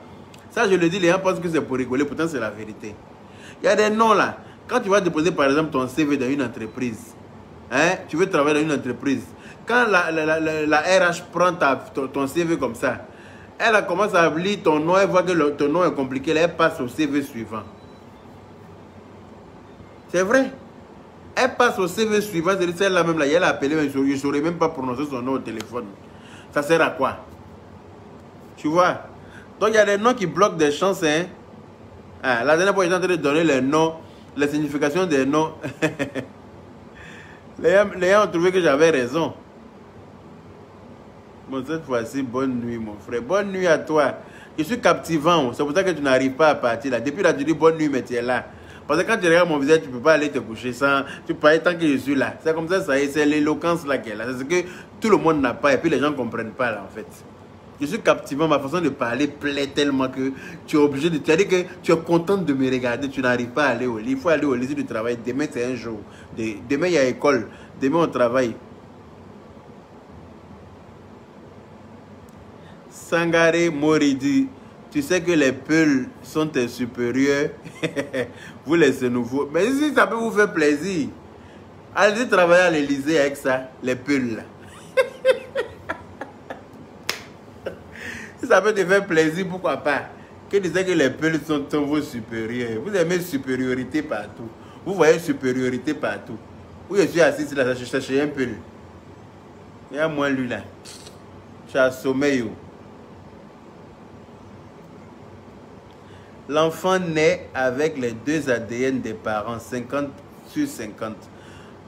Ça, je le dis, les gens pensent que c'est pour rigoler, pourtant c'est la vérité. Il y a des noms là. Quand tu vas déposer par exemple ton CV dans une entreprise, hein, tu veux travailler dans une entreprise. Quand la RH prend ton CV comme ça, elle commence à lire ton nom, elle voit que ton nom est compliqué, elle passe au CV suivant. C'est vrai. Elle passe au CV suivant, c'est celle-là même, là, elle a appelé, mais je ne saurais même pas prononcer son nom au téléphone. Ça sert à quoi? Tu vois? Donc il y a des noms qui bloquent des chances. Hein? Ah, la dernière fois, j'étais en train de donner les noms, les significations des noms. Les gens ont trouvé que j'avais raison. Bon, cette fois-ci, bonne nuit, mon frère. Bonne nuit à toi. Je suis captivant. C'est pour ça que tu n'arrives pas à partir là. Depuis là, tu dis bonne nuit, mais tu es là. Parce que quand tu regardes mon visage, tu ne peux pas aller te coucher sans. Tu peux pas être tant que je suis là. C'est comme ça, c'est l'éloquence là qui est là. C'est ce que tout le monde n'a pas et puis les gens ne comprennent pas là en fait. Je suis captivant, ma façon de parler plaît tellement que tu es obligé de. Tu as dit que tu es contente de me regarder, tu n'arrives pas à aller au lit. Il faut aller au lit si tu travailles. Demain, c'est un jour. Demain, il y a école. Demain, on travaille. Sangare Moridi, tu sais que les peuls sont tes supérieurs. Vous laissez nouveau. Mais si ça peut vous faire plaisir, allez travailler à l'Élysée avec ça, les peuls là. Si ça peut te faire plaisir, pourquoi pas? Que disait que les peuls sont vos supérieurs. Vous aimez supériorité partout. Vous voyez supériorité partout. Où je suis assis là, je cherche un peul. Il y a moi lui là. Je suis à sommeil. L'enfant naît avec les 2 ADN des parents, 50/50.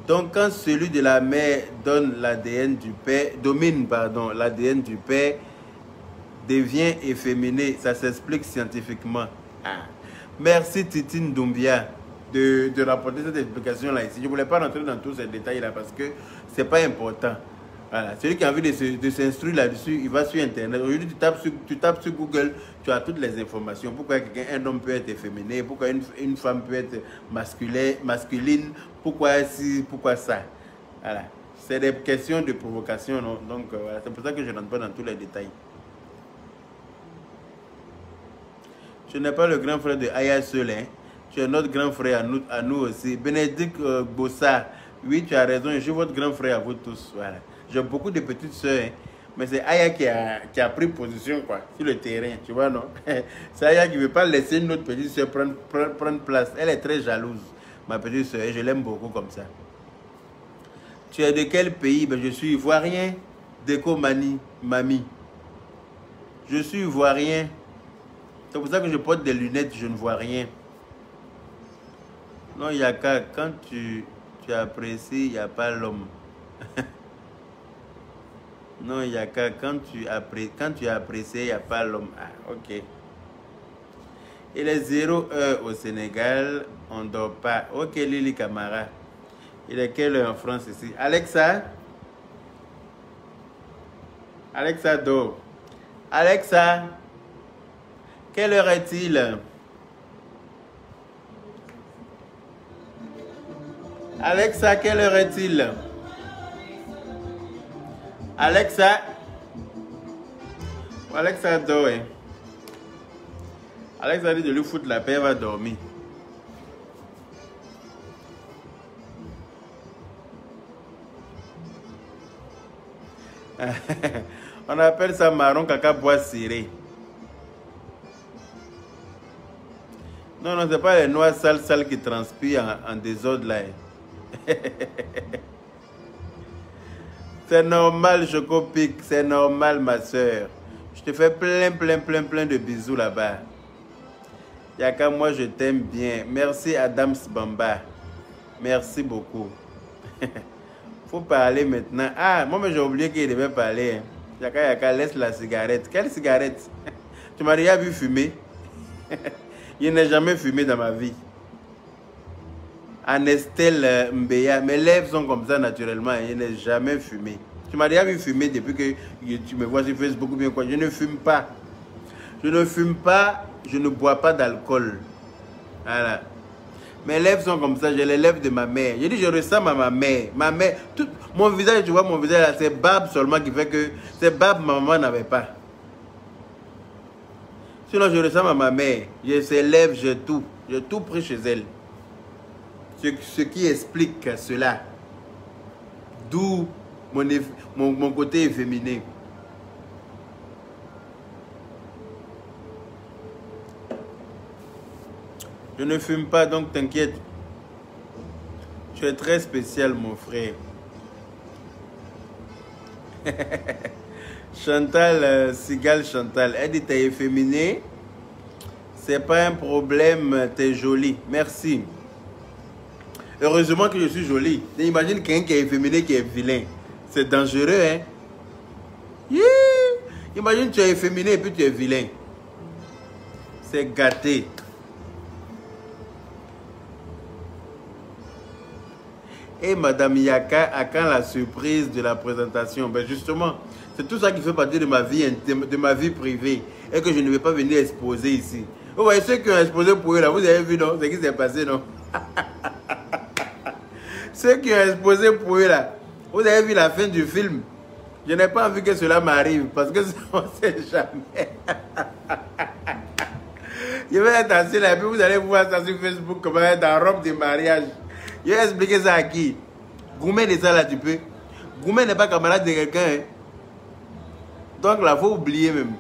Donc, quand celui de la mère domine l'ADN du père, devient efféminé. Ça s'explique scientifiquement. Ah. Merci Titine Doumbia de rapporter cette explication-là ici. Je ne voulais pas rentrer dans tous ces détails-là parce que ce n'est pas important. Voilà. Celui qui a envie de s'instruire là-dessus, il va sur Internet. Aujourd'hui, tu tapes sur Google, tu as toutes les informations. Pourquoi un homme peut être efféminé, pourquoi une femme peut être masculine, pourquoi ci, pourquoi ça. Voilà. C'est des questions de provocation, non? Donc, voilà, c'est pour ça que je n'entre pas dans tous les détails. Je n'ai pas le grand frère de Aya seul, hein. Tu es notre grand frère à nous aussi. Bénédicte Bossa, oui, tu as raison, je suis votre grand frère à vous tous. Voilà. J'ai beaucoup de petites soeurs, hein. Mais c'est Aya qui a pris position, quoi, sur le terrain, tu vois, non? C'est Aya qui ne veut pas laisser notre petite soeur prendre place. Elle est très jalouse, ma petite soeur, et je l'aime beaucoup comme ça. Tu es de quel pays? Ben, je suis ivoirien. Déco Mami. Je suis ivoirien. C'est pour ça que je porte des lunettes, je ne vois rien. Non, Yaka, quand tu apprécies, il n'y a pas l'homme. Non, Yaka, quand tu apprécies, il n'y a pas l'homme. Ah, ok. Il est 0 heure au Sénégal, on ne dort pas. Ok, Lili Camara. Il est quelle heure en France ici? Alexa? Alexa dort. Alexa? Quelle heure est-il? Alexa, quelle heure est-il? Alexa? Alexa dort. Hein? Alexa dit de lui foutre la paix, elle va dormir. On appelle ça marron caca bois ciré. Non, non, c'est pas les noix sales qui transpirent en désordre là. C'est normal, Chocopic, c'est normal, ma soeur. Je te fais plein de bisous là-bas. Yaka, moi je t'aime bien. Merci Adams Bamba. Merci beaucoup. Faut parler maintenant. Ah, moi j'ai oublié qu'il devait parler. Hein. Yaka, laisse la cigarette. Quelle cigarette? Tu m'as déjà vu fumer? Je n'ai jamais fumé dans ma vie. Anestel Mbeya, mes lèvres sont comme ça naturellement. Je n'ai jamais fumé. Tu m'as déjà vu fumer depuis que tu me vois sur Facebook ou bien quoi. Je ne fume pas. Je ne fume pas. Je ne bois pas d'alcool. Voilà. Mes lèvres sont comme ça. J'ai les lèvres de ma mère. Je dis, je ressemble à ma mère. Ma mère, tout, mon visage, tu vois, mon visage là, c'est barbe seulement qui fait que c'est barbe ma maman n'avait pas. Sinon, je ressemble à ma mère. J'ai ses lèvres, j'ai tout pris chez elle. Ce qui explique cela. D'où mon côté efféminé. Je ne fume pas, donc t'inquiète. Tu es très spécial, mon frère. Chantal, Sigal Chantal, elle dit t'es efféminé. C'est pas un problème, t'es jolie. Merci. Heureusement que je suis jolie. Imagine quelqu'un qui est efféminé, qui est vilain. C'est dangereux, hein? Yeah. Imagine tu es efféminé et puis tu es vilain. C'est gâté. Et Madame Yaka, à quand la surprise de la présentation? Ben justement, c'est tout ça qui fait partie de ma vie intime, de ma vie privée. Et que je ne vais pas venir exposer ici. Vous voyez ceux qui ont exposé pour eux là, vous avez vu non? C'est ce qui s'est passé, non? Ceux qui ont exposé pour eux là, vous avez vu la fin du film. Je n'ai pas envie que cela m'arrive parce que on ne sait jamais. Je vais être assis là et puis vous allez voir ça sur Facebook comment être en robe de mariage. Je vais expliquer ça à qui? Goumé de ça là, tu peux. Goumé n'est pas camarade de quelqu'un. Hein? Donc là, il faut oublier même.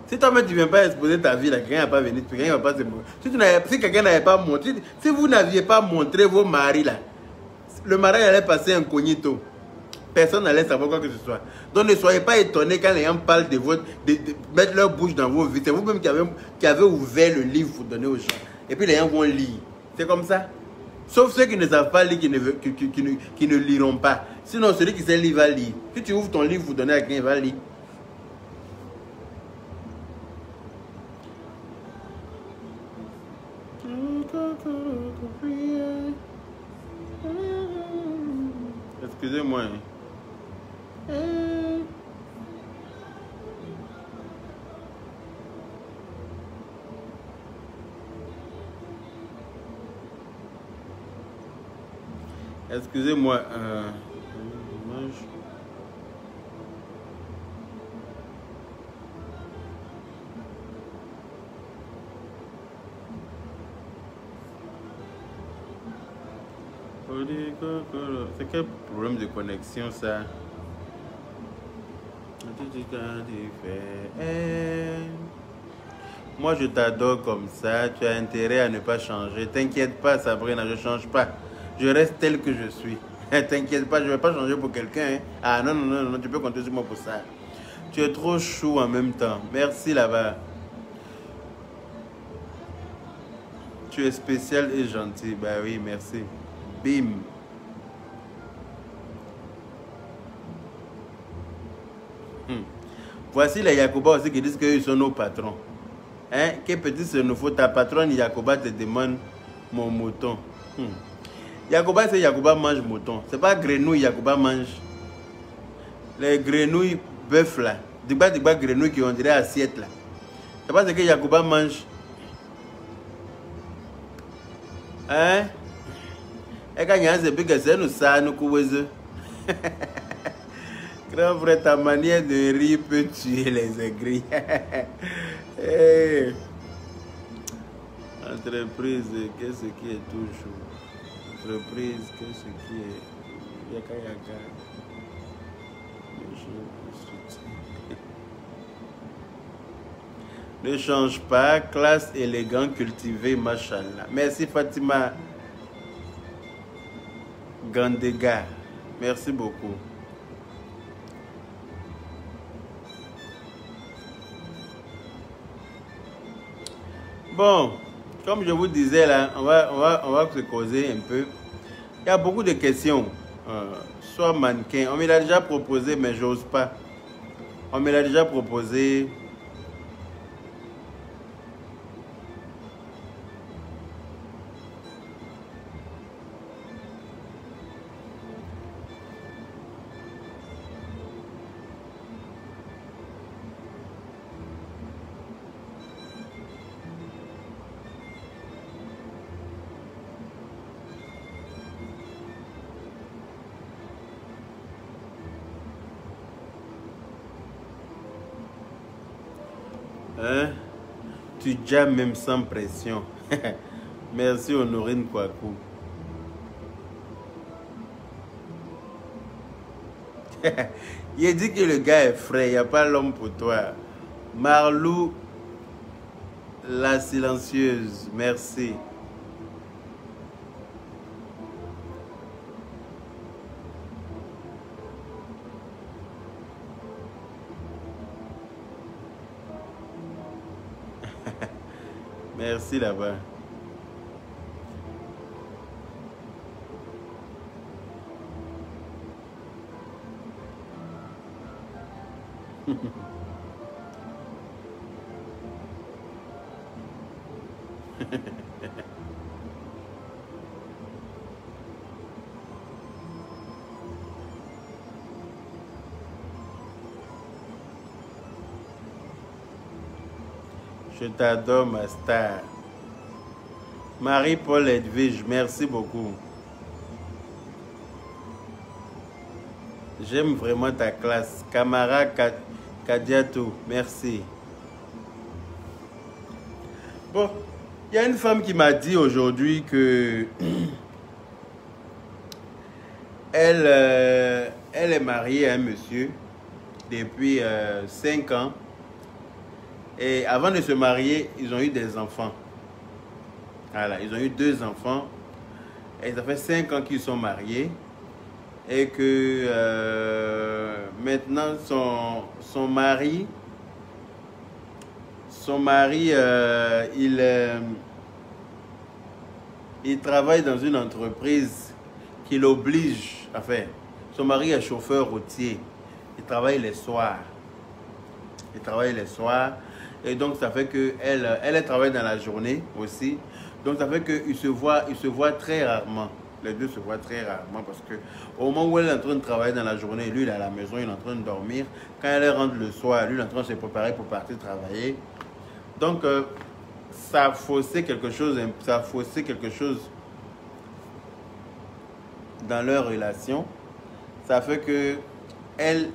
Si toi-même tu ne viens pas exposer ta vie, quelqu'un n'a pas venu, quelqu'un va pas se montrer. Si quelqu'un n'avait pas montré, si vous n'aviez pas montré vos maris là, le mariage allait passer incognito. Personne n'allait savoir quoi que ce soit. Donc ne soyez pas étonnés quand les gens parlent de mettre leur bouche dans vos vies. C'est vous-même qui avez ouvert le livre pour donner aux gens. Et puis les gens vont lire. C'est comme ça. Sauf ceux qui ne savent pas lire, qui ne liront pas. Sinon, celui qui sait lire va lire. Si tu ouvres ton livre pour donner à quelqu'un, il va lire. Excusez-moi. Excusez-moi. C'est quel problème de connexion ça? Moi je t'adore comme ça, tu as intérêt à ne pas changer. T'inquiète pas Sabrina, je ne change pas. Je reste tel que je suis. T'inquiète pas, je ne vais pas changer pour quelqu'un. Hein. Ah non, non, non, non, tu peux compter sur moi pour ça. Tu es trop chou en même temps. Merci là-bas. Tu es spécial et gentil. Bah oui, merci. Bim. Voici les Yakuba aussi qui disent qu'ils sont nos patrons. Hein? Quel petit se nous faut, ta patronne Yakuba te demande mon mouton. Yakuba, c'est Yakuba mange mouton. C'est pas grenouille Yakuba mange. Les grenouilles bœuf là. Digba grenouille qui on dirait assiette là. C'est pas ce que Yakuba mange. Hein? Et quand il y a un zébi que c'est nous ça, nous couvrons. Grand frère, ta manière de rire peut tuer les aigris. Hey. Entreprise, qu'est-ce qui est toujours? Entreprise, qu'est-ce qui est? Yaka yaka. Ne change pas, classe élégant, cultivé, machallah. Merci Fatima Gandega. Merci beaucoup. Bon, comme je vous disais là, on va se causer un peu. Il y a beaucoup de questions. Soit mannequin. On me l'a déjà proposé, mais j'ose pas. On me l'a déjà proposé. Hein? Tu jammes même sans pression. Merci Honorine Kwaku. Il dit que le gars est frais, il n'y a pas l'homme pour toi. Marlou, la silencieuse, merci. Merci là-bas. Je t'adore, ma star. Marie-Paul Edwige, merci beaucoup. J'aime vraiment ta classe. Camara Kadiatou, merci. Bon, il y a une femme qui m'a dit aujourd'hui que elle est mariée à un monsieur depuis 5 ans. Et avant de se marier, ils ont eu des enfants. Voilà, ils ont eu 2 enfants. Et ça fait 5 ans qu'ils sont mariés. Et que maintenant, son mari, il travaille dans une entreprise qui l'oblige à faire. Son mari est chauffeur routier. Il travaille les soirs. Il travaille les soirs. Et donc, ça fait qu'elle travaille dans la journée aussi. Donc, ça fait qu'ils se voient très rarement. Les deux se voient très rarement parce que au moment où elle est en train de travailler dans la journée, lui, il est à la maison, il est en train de dormir. Quand elle rentre le soir, lui, il est en train de se préparer pour partir travailler. Donc, ça a faussé quelque chose dans leur relation. Ça fait que elle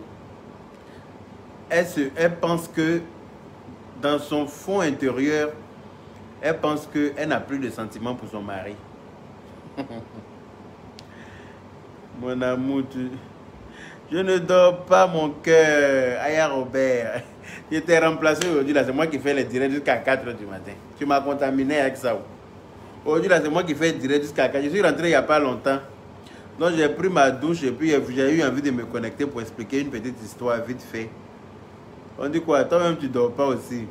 pense que dans son fond intérieur, elle pense qu'elle n'a plus de sentiments pour son mari. Mon amour, je ne dors pas mon cœur. Aya Robert, je t'ai remplacé aujourd'hui, là, c'est moi qui fais les directs jusqu'à 4 h du matin. Tu m'as contaminé avec ça. Aujourd'hui, là, c'est moi qui fais les directs jusqu'à 4 h. Je suis rentré il n'y a pas longtemps. Donc, j'ai pris ma douche et puis j'ai eu envie de me connecter pour expliquer une petite histoire vite fait. On dit quoi? Toi-même, tu ne dors pas aussi.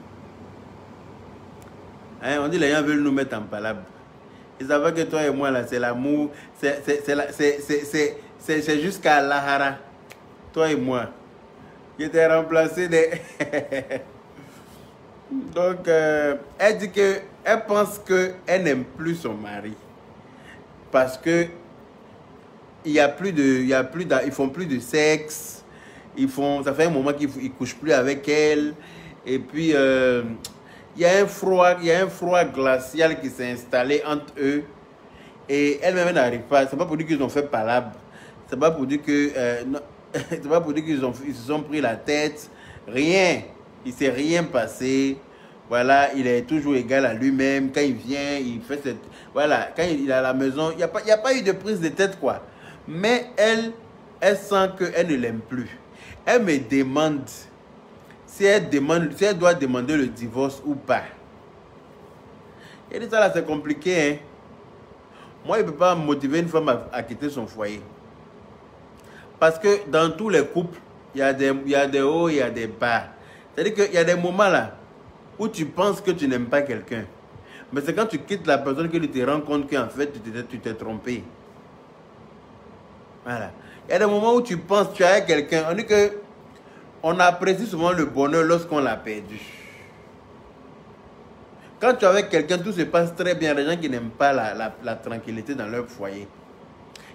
Hein? On dit les gens veulent nous mettre en palabre. Ils savent que toi et moi, là, c'est l'amour. C'est jusqu'à l'Ahara. Toi et moi. Je t'ai remplacé des... Donc, elle dit qu'elle pense qu'elle n'aime plus son mari. Parce que il y a plus de... ils font plus de sexe. Ça fait un moment qu'ils ne couchent plus avec elle. Et puis, il y a un froid glacial qui s'est installé entre eux. Et elle-même n'arrive pas. Ce n'est pas pour dire qu'ils ont fait palabre. Ce n'est pas pour dire que... c'est pas pour dire qu'ils se sont pris la tête. Rien. Il ne s'est rien passé. Voilà, il est toujours égal à lui-même. Quand il vient, il fait cette... Voilà, quand il est à la maison, il n'y a pas eu de prise de tête, quoi. Mais elle sent qu'elle ne l'aime plus. Elle me demande si elle doit demander le divorce ou pas. Elle dit ça là, c'est compliqué, hein. Moi, je ne peux pas motiver une femme à quitter son foyer. Parce que dans tous les couples, il y a des hauts, il y a des bas. C'est-à-dire qu'il y a des moments là où tu penses que tu n'aimes pas quelqu'un. Mais c'est quand tu quittes la personne que tu te rends compte qu'en fait, tu t'es trompé. Voilà. Il y a des moments où tu penses que tu es avec quelqu'un. On dit que on apprécie souvent le bonheur lorsqu'on l'a perdu. Quand tu es avec quelqu'un, tout se passe très bien. Il y a des gens qui n'aiment pas la tranquillité dans leur foyer.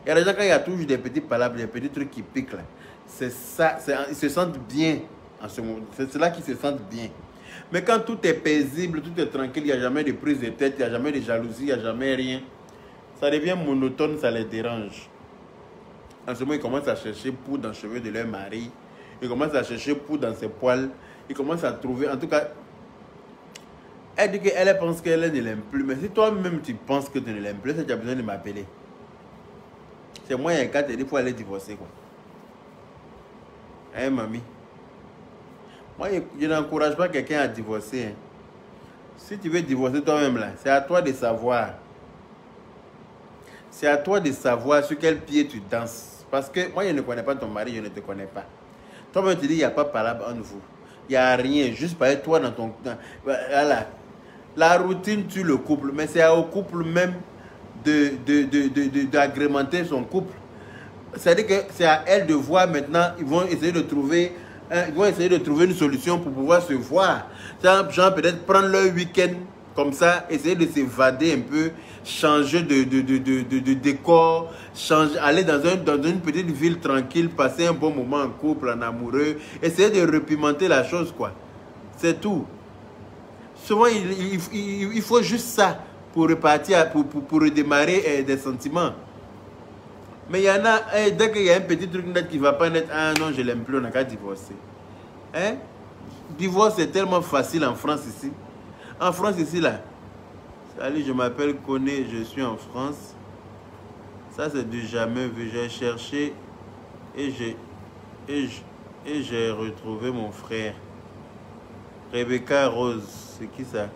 Il y a des gens, quand il y a toujours des petits palabres, des petits trucs qui piquent là. C'est ça, ils se sentent bien en ce moment. C'est cela qui se sentent bien. Mais quand tout est paisible, tout est tranquille, il n'y a jamais de prise de tête, il n'y a jamais de jalousie, il n'y a jamais rien. Ça devient monotone, ça les dérange. En ce moment, ils commencent à chercher poudre dans les cheveux de leur mari. Ils commencent à chercher poudre dans ses poils. Ils commencent à trouver, en tout cas, elle dit qu'elle pense qu'elle ne l'aime plus. Mais si toi-même tu penses que tu ne l'aimes plus, tu as besoin de m'appeler. C'est moi, il y a un cas, il faut aller divorcer, quoi. Hein, mamie? Moi, je n'encourage pas quelqu'un à divorcer. Hein. Si tu veux divorcer toi-même, là, c'est à toi de savoir. C'est à toi de savoir sur quel pied tu danses. Parce que moi, je ne connais pas ton mari, je ne te connais pas. Toi-même, tu dis, il n'y a pas de palabre entre vous. Il n'y a rien. Juste par toi dans ton... Voilà. La routine tue le couple. Mais c'est au couple même d'agrémenter son couple. C'est-à-dire que c'est à elle de voir maintenant. Ils vont essayer de trouver une solution pour pouvoir se voir. Genre peut-être prendre leur week-end comme ça, essayer de s'évader un peu, changer de décor, aller dans une petite ville tranquille, passer un bon moment en couple, en amoureux, essayer de repimenter la chose, quoi. C'est tout. Souvent, il faut juste ça pour repartir, pour redémarrer des sentiments. Mais il y en a, dès qu'il y a un petit truc net qui ne va pas net, ah non, je ne l'aime plus, on n'a qu'à divorcer. Hein? Divorce, c'est tellement facile en France ici. En France ici, là. Salut, je m'appelle Koné, je suis en France. Ça, c'est du jamais vu. J'ai cherché et j'ai retrouvé mon frère. Rebecca Rose, c'est qui ça?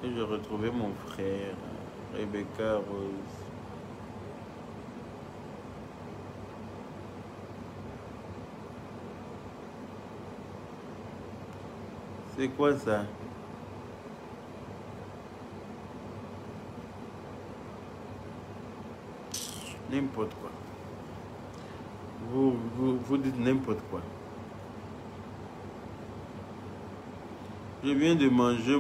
Et j'ai retrouvé mon frère, Rebecca Rose. C'est quoi ça? N'importe quoi. Vous dites n'importe quoi. Je viens de manger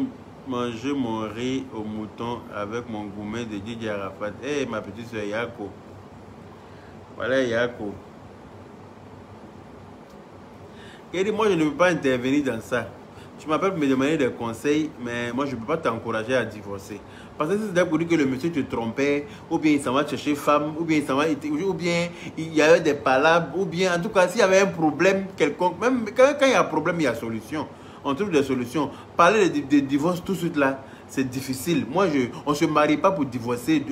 mon riz au mouton avec mon gourmet de Didier Arafat. Eh, hey, ma petite soeur Yako. Voilà Yako. Et dit, moi, je ne veux pas intervenir dans ça. Tu m'appelles pour me demander des conseils, mais moi, je ne peux pas t'encourager à divorcer. Parce que si c'est pour dire que le monsieur te trompait, ou bien il s'en va chercher femme, ou bien ou bien il y avait des palabres, ou bien en tout cas, s'il y avait un problème quelconque, même quand il y a un problème, il y a solution. On trouve des solutions. Parler de divorce tout de suite là, c'est difficile. Moi, on ne se marie pas pour divorcer,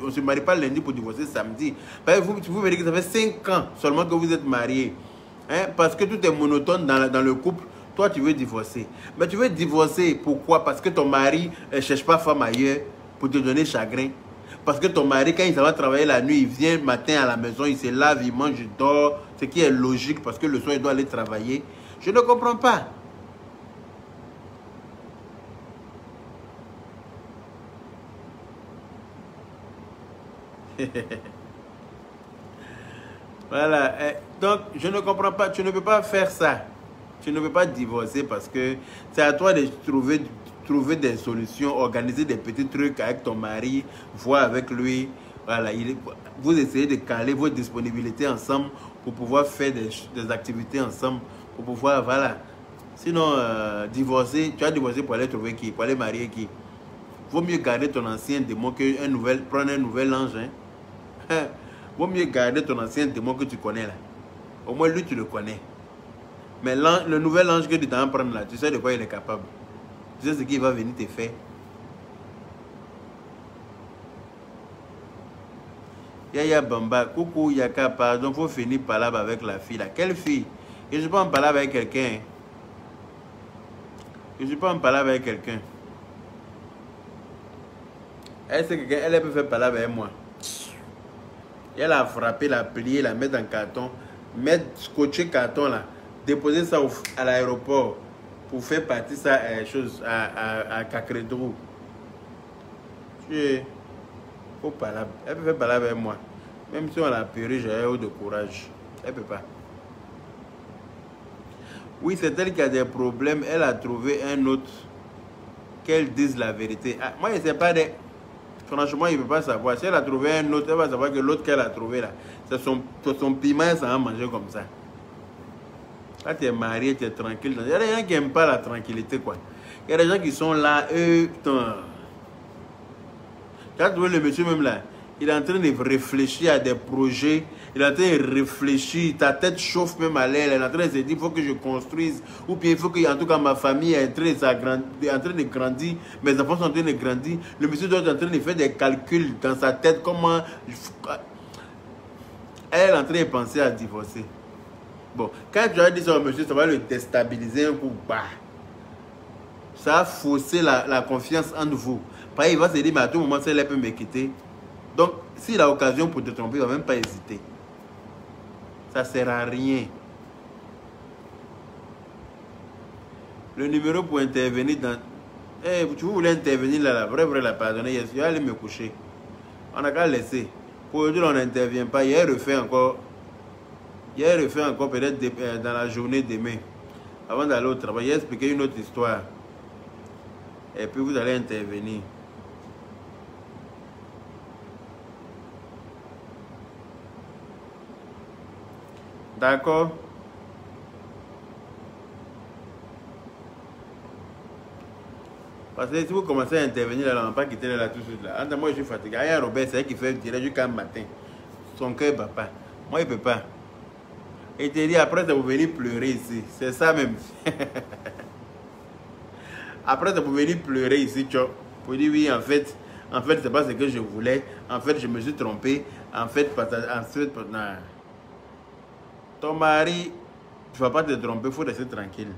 on ne se marie pas lundi pour divorcer samedi. Vous me dites que ça fait 5 ans seulement que vous êtes mariés. Hein, parce que tout est monotone dans le couple. Toi, tu veux divorcer. Mais tu veux divorcer, pourquoi? Parce que ton mari ne cherche pas femme ailleurs pour te donner chagrin. Parce que ton mari, quand il s'en va travailler la nuit, il vient le matin à la maison, il se lave, il mange, il dort. Ce qui est logique parce que le soir, il doit aller travailler. Je ne comprends pas. Voilà. Donc, je ne comprends pas. Tu ne peux pas faire ça. Tu ne peux pas divorcer parce que c'est à toi de trouver des solutions, organiser des petits trucs avec ton mari, voir avec lui. Voilà, vous essayez de caler vos disponibilités ensemble pour pouvoir faire des activités ensemble, pour pouvoir, voilà. Sinon, divorcer, tu as divorcé pour aller trouver qui? Pour aller marier qui? Vaut mieux garder ton ancien démon que prendre un nouvel ange. Hein? Vaut mieux garder ton ancien démon que tu connais là. Au moins, lui, tu le connais. Mais le nouvel ange que tu t'en prends là, tu sais de quoi il est capable. Tu sais ce qu'il va venir te faire. Yaya Bamba, coucou Yaka, pardon, il faut finir par là avec la fille là. Quelle fille? Je ne suis pas en parler avec quelqu'un. Je ne suis pas en parler avec quelqu'un. Elle sait que elle peut faire parler avec moi. Elle a frappé, la plié, la mettre en carton, scotcher carton là. Déposer ça à l'aéroport pour faire partir ça à Cacredrou. Faut parler. Elle peut faire parler avec moi. Même si on l'a purée, j'ai eu de courage. Elle peut pas. Oui, c'est elle qui a des problèmes. Elle a trouvé un autre. Qu'elle dise la vérité. Ah, moi, je ne sais pas. Franchement, il ne peut pas savoir. Si elle a trouvé un autre, elle va savoir que l'autre qu'elle a trouvé là, c'est son piment, ça va manger comme ça. Quand tu es marié, tu es tranquille. Il y a des gens qui n'aiment pas la tranquillité, quoi. Il y a des gens qui sont là, putain. Tu as trouvé le monsieur même là. Il est en train de réfléchir à des projets. Il est en train de réfléchir. Ta tête chauffe même à l'air. Il est en train de se dire, il faut que je construise. Ou bien il faut que, en tout cas, ma famille est en train de grandir. Mes enfants sont en train de grandir. Le monsieur doit être en train de faire des calculs dans sa tête. Comment... Elle est en train de penser à divorcer. Bon, quand tu as dit ça au monsieur, ça va le déstabiliser un coup. Bah. Ça a faussé la confiance entre vous. Parce qu'il va se dire, mais à tout moment, elle peut me quitter. Donc, s'il a l'occasion pour te tromper, il ne va même pas hésiter. Ça ne sert à rien. Le numéro pour intervenir dans... tu voulais intervenir là, vrai, la pardonner. Je vais aller me coucher. On n'a qu'à laisser. Pour aujourd'hui, on n'intervient pas. Il refait encore peut-être dans la journée demain. Avant d'aller au travail, il a expliqué une autre histoire. Et puis vous allez intervenir. D'accord? Parce que si vous commencez à intervenir là, on ne va pas quitter là tout de suite là. Moi je suis fatigué. Il y a Robert, c'est elle qui fait direct jusqu'à matin. Son cœur ne bat pas. Moi il ne peut pas. Et il te dit après ça vous venir pleurer ici. C'est ça même. Après ça vous venir pleurer ici, tu vois. Pour dire oui, en fait c'est pas ce que je voulais. En fait je me suis trompé. En fait, non. Ton mari, tu ne vas pas te tromper, il faut rester tranquille.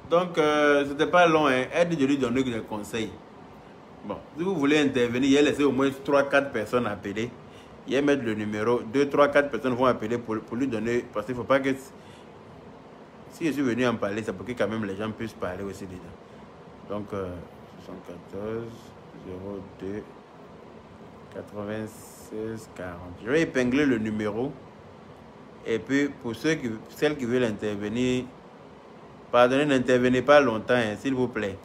Donc, c'était pas long, hein. Elle dit de lui donner des conseils. Bon, si vous voulez intervenir, il y a laissé au moins 3-4 personnes appeler. Il y a mettre le numéro. 2-3-4 personnes vont appeler pour lui donner. Parce qu'il ne faut pas que... Si je suis venu en parler, c'est pour que quand même les gens puissent parler aussi dedans. Donc, 74 02 96 40. Je vais épingler le numéro. Et puis, pour celles qui veulent intervenir, pardonnez, n'intervenez pas longtemps, hein, s'il vous plaît.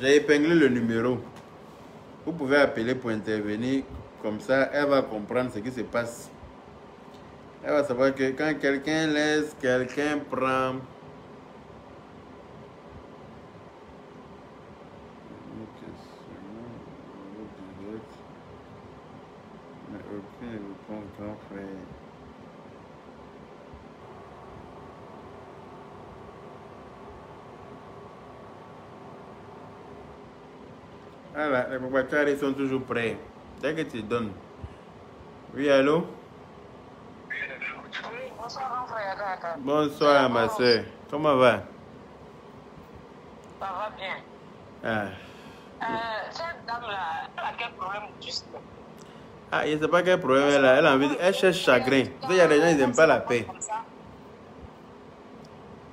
J'ai épinglé le numéro. Vous pouvez appeler pour intervenir. comme ça, elle va comprendre ce qui se passe. Elle va savoir que quand quelqu'un laisse, quelqu'un prend. Mais aucune réponse, grand frère. Voilà, les papacharis sont toujours prêts. Dès que tu donnes. Oui, allô? Oui, bonsoir, grand frère. Bonsoir, ma soeur. Comment va? Ça va bien. Ah. Cette dame-là, elle a quel problème juste? Ah, je ne sais pas quel problème elle a. Elle a envie de... Elle cherche chagrin. Il y a des gens qui n'aiment pas la paix.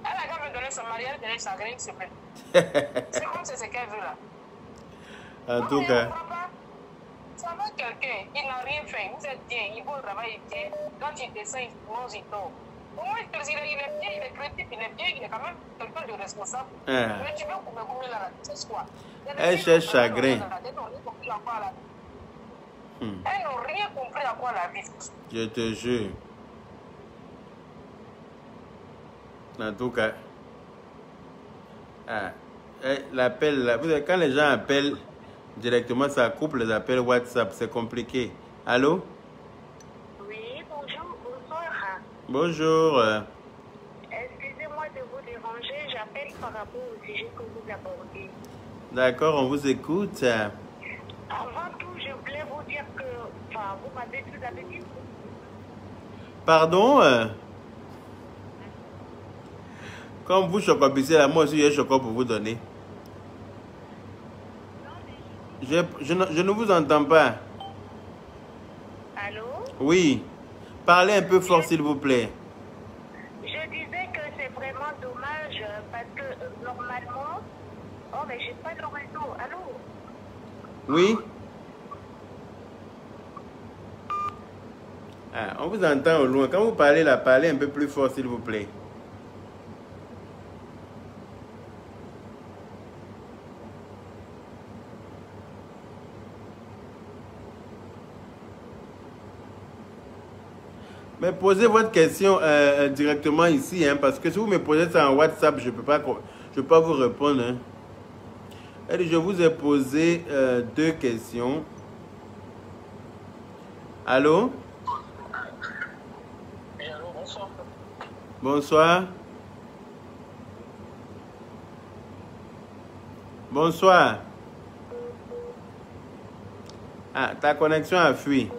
Elle a qu'à me donner son mari, elle donne chagrin, s'il te plaît. C'est comme c'est ce qu'elle veut là. En tout cas. Ça va quelqu'un, il n'a rien fait, vous êtes bien, il va au travail, il est bien. Quand il descend, il mange, il dort. Au moins, il est bien, il est créatif, il est bien, il est quand même quelqu'un de responsable. Mais tu veux couper là, c'est quoi? Elle cherche chagrin. Elles n'ont rien compris à quoi la vie. Je te jure. En tout cas. Ah. L'appel, quand les gens appellent directement, ça coupe les appels WhatsApp. C'est compliqué. Allô? Oui, bonjour, bonsoir. Bonjour. Excusez-moi de vous déranger, j'appelle par rapport au sujet que vous abordez. D'accord, on vous écoute. Avant tout, je voulais vous dire que, enfin, vous m'avez dit. Pardon? Comme vous chocobissez là, moi aussi j'ai un choco pour vous donner. Je ne vous entends pas. Allô? Oui. Parlez un peu fort s'il vous plaît. Je disais que c'est vraiment dommage parce que normalement... Oh, mais j'ai pas de réseau. Allô? Oui? Ah, on vous entend au loin. Quand vous parlez là, parlez un peu plus fort s'il vous plaît. Mais posez votre question directement ici, hein, parce que si vous me posez ça en WhatsApp, je ne peux pas vous répondre. Hein. Et je vous ai posé 2 questions. Allô? Oui, allô, bonsoir. Bonsoir. Bonsoir. Ah, ta connexion a fui.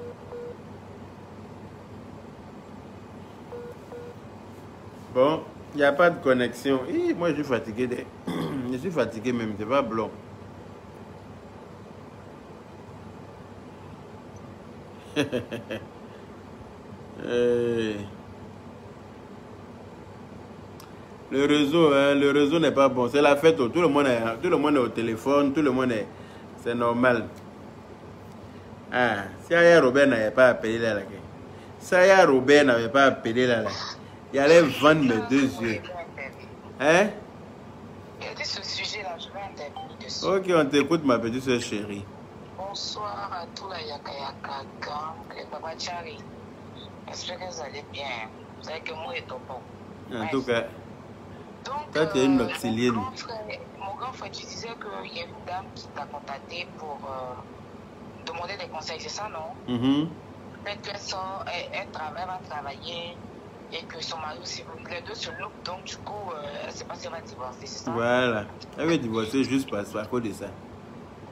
Bon, il n'y a pas de connexion. Moi, je suis fatigué. Je suis fatigué même, c'est pas blanc. Le réseau n'est pas bon. C'est la fête. Tout le monde est au téléphone. Tout le monde est... C'est normal. Ah, si Aya Robert n'avait pas appelé là. Si Aya Robert n'avait pas appelé là. Il allait vendre mes 2 yeux. Hein? Il a dit ce sujet-là, je vais intervenir dessus. Ok, on t'écoute, ma petite soeur chérie. Bonsoir à tous les Yaka gang, les papachari. J'espère que vous allez bien. Vous savez que moi et ton bon. En tout cas, donc, toi, tu es une auxilienne. Mon grand frère, tu disais qu'il y a une dame qui t'a contacté pour demander des conseils, c'est ça, non? Peut-être qu'elle sort, elle va travailler. Et que son mari aussi, les deux se loupent, donc du coup, elle ne sait pas si elle va divorcer, c'est ça? Voilà. Elle veut divorcer juste à cause de ça.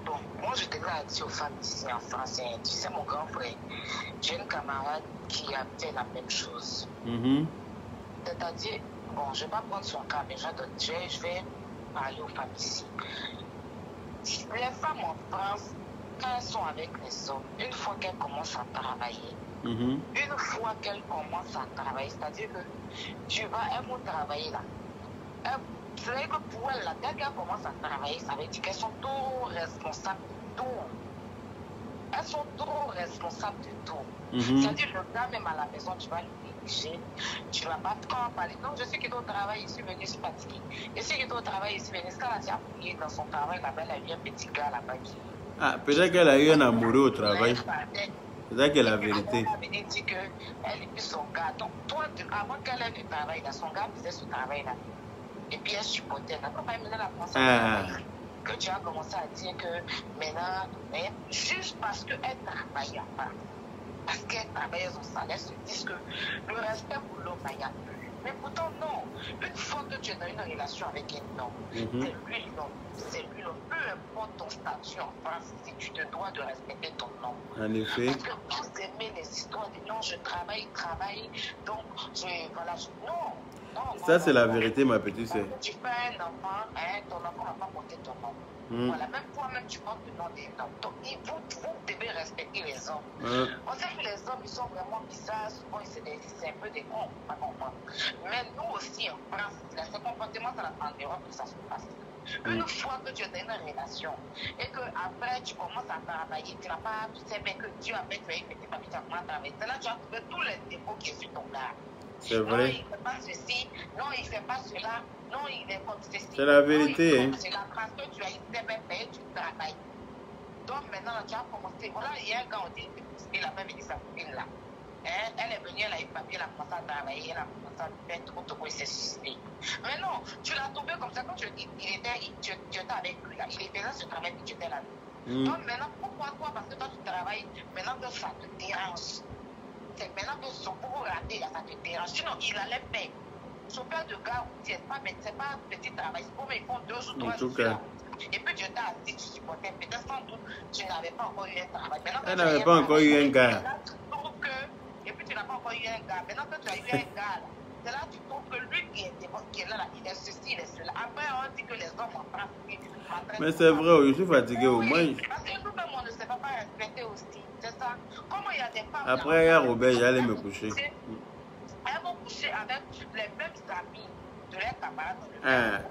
Bon, moi je tenais à dire aux femmes ici en France, tu sais, mon grand frère, j'ai une camarade qui a fait la même chose. C'est-à-dire, bon, je ne vais pas prendre son cas, mais je vais parler aux femmes ici. Les femmes en France, quand elles sont avec les hommes, une fois qu'elles commencent à travailler, une fois qu'elles commencent à travailler, c'est-à-dire que elles vont travailler là. C'est vrai que pour elles, là, dès qu'elles commencent à travailler, ça veut dire qu'elles sont trop responsables de tout. Elles sont trop responsables de tout. C'est-à-dire que le gars, même à la maison, tu vas le négliger, tu ne vas pas trop parler. Donc, je sais qu'il doit travailler ici, mais je suis fatiguée. Je sais qu'il doit travailler ici, mais est-ce qu'elle a déjà fouillé dans son travail là-bas, elle a eu un petit gars là-bas qui... Ah, peut-être qu'elle a eu un amoureux au travail. C'est ça qui est la vérité. Elle avait dit qu'elle et puis son gars. Donc, toi, avant qu'elle ait du travail, là, son gars faisait ce travail-là. Et puis elle supportait. Quand maintenant la France que tu as commencé à dire que maintenant, juste parce qu'elle travaille pas, parce qu'elle travaille son salaire, se disent que le respect pour l'homme, il n'y a plus. Mais pourtant, non. Une fois que tu es dans une relation avec un homme, c'est lui l'homme. C'est lui l'homme. Peu importe ton statut en France, si tu te dois de respecter ton nom. En effet. Parce que vous aimez les histoires de non, je travaille, donc voilà, non. Non, ça, c'est la vérité, ma petite sœur. Tu fais un enfant, ton enfant va pas porter ton nom. Voilà, même toi-même, tu portes le nom des hommes. Donc, vous devez respecter les hommes. On sait que les hommes, ils sont vraiment bizarres. Souvent, c'est un peu des cons, pas comprendre. Mais nous aussi, en France, ce comportement, ça en Europe que ça se passe. Une fois que tu es dans une relation et que après tu commences à travailler, tu n'as pas, tu sais bien que Dieu a fait que tu as été pas tu as commencé à travailler. C'est là que tu as trouvé tous les défauts qui sont sur ton gars. C'est vrai. Non, il ne fait pas ceci, non, il ne fait pas cela, non, il est comme ceci. C'est la vérité. Non, c'est la parce que tu as été bien payé, tu travailles. Donc maintenant, tu as commencé. Voilà, il y a un gars, on dit, il a même dit sa copine là. Elle est venue, elle a eu le papier, elle a commencé à travailler, elle a commencé à faire tout, il s'est suicidé. Mais non, tu l'as trouvé comme ça quand tu étais avec lui là. Il faisait ce travail que tu étais là. Donc maintenant, pourquoi toi? Parce que toi tu travailles, maintenant que ça te dérange. C'est maintenant que son pour rater là, ça te dérange. Sinon, il allait faire. Son père de gars, c'est pas un petit travail. C'est comme ils font 2 ou 3 jours. Et puis tu étais assis, tu supportais. Peut-être sans doute, tu n'avais pas encore eu un travail. Elle n'avait pas encore eu un gars. Et puis tu n'as pas encore eu un gars. Maintenant que tu as eu un gars, c'est là que tu trouves que lui qui est là, il est ceci, il est cela. Après, on dit que les hommes en France. Mais c'est vrai, je suis fatigué au moins. Parce que nous-mêmes, on ne sait pas respecter aussi. C'est ça. Comment il y a des femmes. Après, il y a Robert, j'allais me coucher. Elles vont coucher avec les mêmes amis de leurs camarades.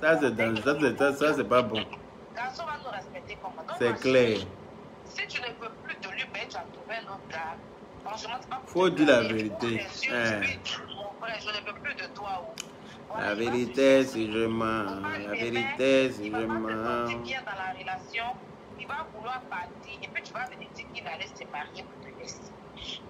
Ça c'est dangereux, ça c'est pas bon. Garçon va nous respecter comme ça. C'est clair. Si tu ne peux plus de lui, ben tu as trouvé un autre gars. Franchement, c'est pas faut dire la vérité. Mon frère, je ne veux plus de toi. Voilà, la vérité, si je mens. La vérité, si je mens. Si tu es dans la relation, il va vouloir partir. Et puis tu vas venir dire qu'il allait se marier pour te laisser.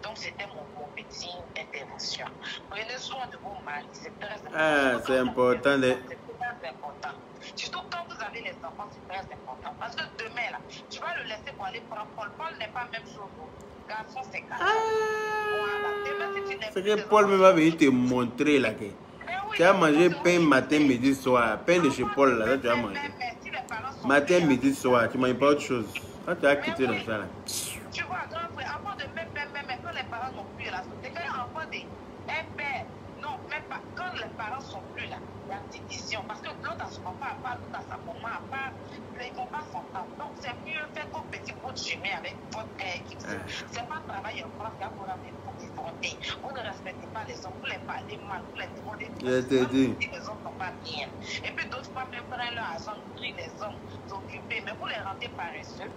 Donc c'était mon petit intervention. Prenez soin de vos maris, c'est très important. C'est important. C'est très important. Surtout quand vous avez les enfants, c'est très important. Parce que demain, là, tu vas le laisser pour aller prendre Paul. Paul n'est pas la même chose. Garçon, c'est garçon. C'est que Paul me va venir te montrer là que tu as mangé pain matin, midi, soir. Pain de chez Paul là, tu as mangé. Matin, midi, soir, tu ne manges pas autre chose. Quand tu as quitté dans ça là. Tu vois, grand frère, avant de même quand les parents n'ont plus là, c'est quand enfant des père, non, même pas, quand les parents sont plus là, il y a une division. Parce que l'autre a son papa à part, l'autre a sa maman à part, ils ne vont pas s'entendre. Donc c'est mieux faire comme petit bout de chemin avec votre père qui c'est pas travail en France, il y a pour la même confronter. Vous ne respectez pas les hommes, vous les parlez mal, vous les demandez. Je te dis. Les hommes ne sont pas bien. Et puis d'autres fois, même prennent leur argent, nourrir les hommes, s'occuper, mais vous les rendez paresseux.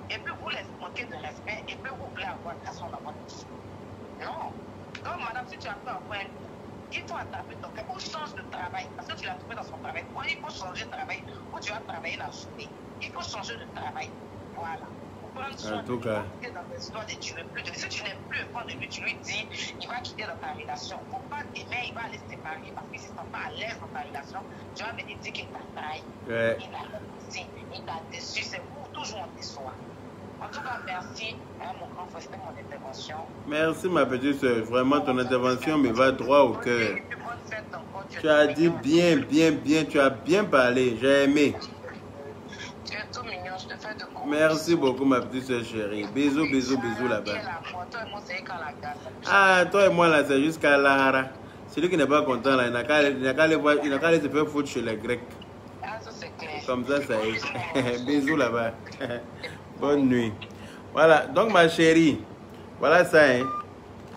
Et puis vous les manquez de respect, et puis vous voulez avoir garçon dans votre vie. Non. Donc, madame, si tu as peur, il faut attraper ton cœur, ou change de travail, parce que tu l'as trouvé dans son travail. Moi, il faut changer de travail, ou tu vas travailler la journée. Il faut changer de travail. Voilà. En tout cas. Si tu n'aimes plus le point de vue, tu lui dis, il va quitter dans ta relation. Il ne faut pas t'aimer, il va aller se séparer, parce qu'il ne se sent pas à l'aise dans ta relation. Tu vas venir dire qu'il t'a trahi, il t'a déçu, c'est pour toujours on déçoit. En tout cas, merci, mon grand frère, c'était mon intervention. Merci, ma petite soeur. Vraiment, ton intervention me va droit au cœur. Tu as dit bien, tu as bien parlé. J'ai aimé. Tu es tout mignon, je te fais de gros. Merci beaucoup, ma petite soeur chérie. Bisous là-bas. Toi et moi, là, c'est jusqu'à Lahara. Celui qui n'est pas content, là, il n'a qu'à aller se faire foutre chez les Grecs. Ça, c'est clair. Comme ça est. Bisous là-bas. Bonne nuit. Voilà, donc ma chérie, voilà ça, hein.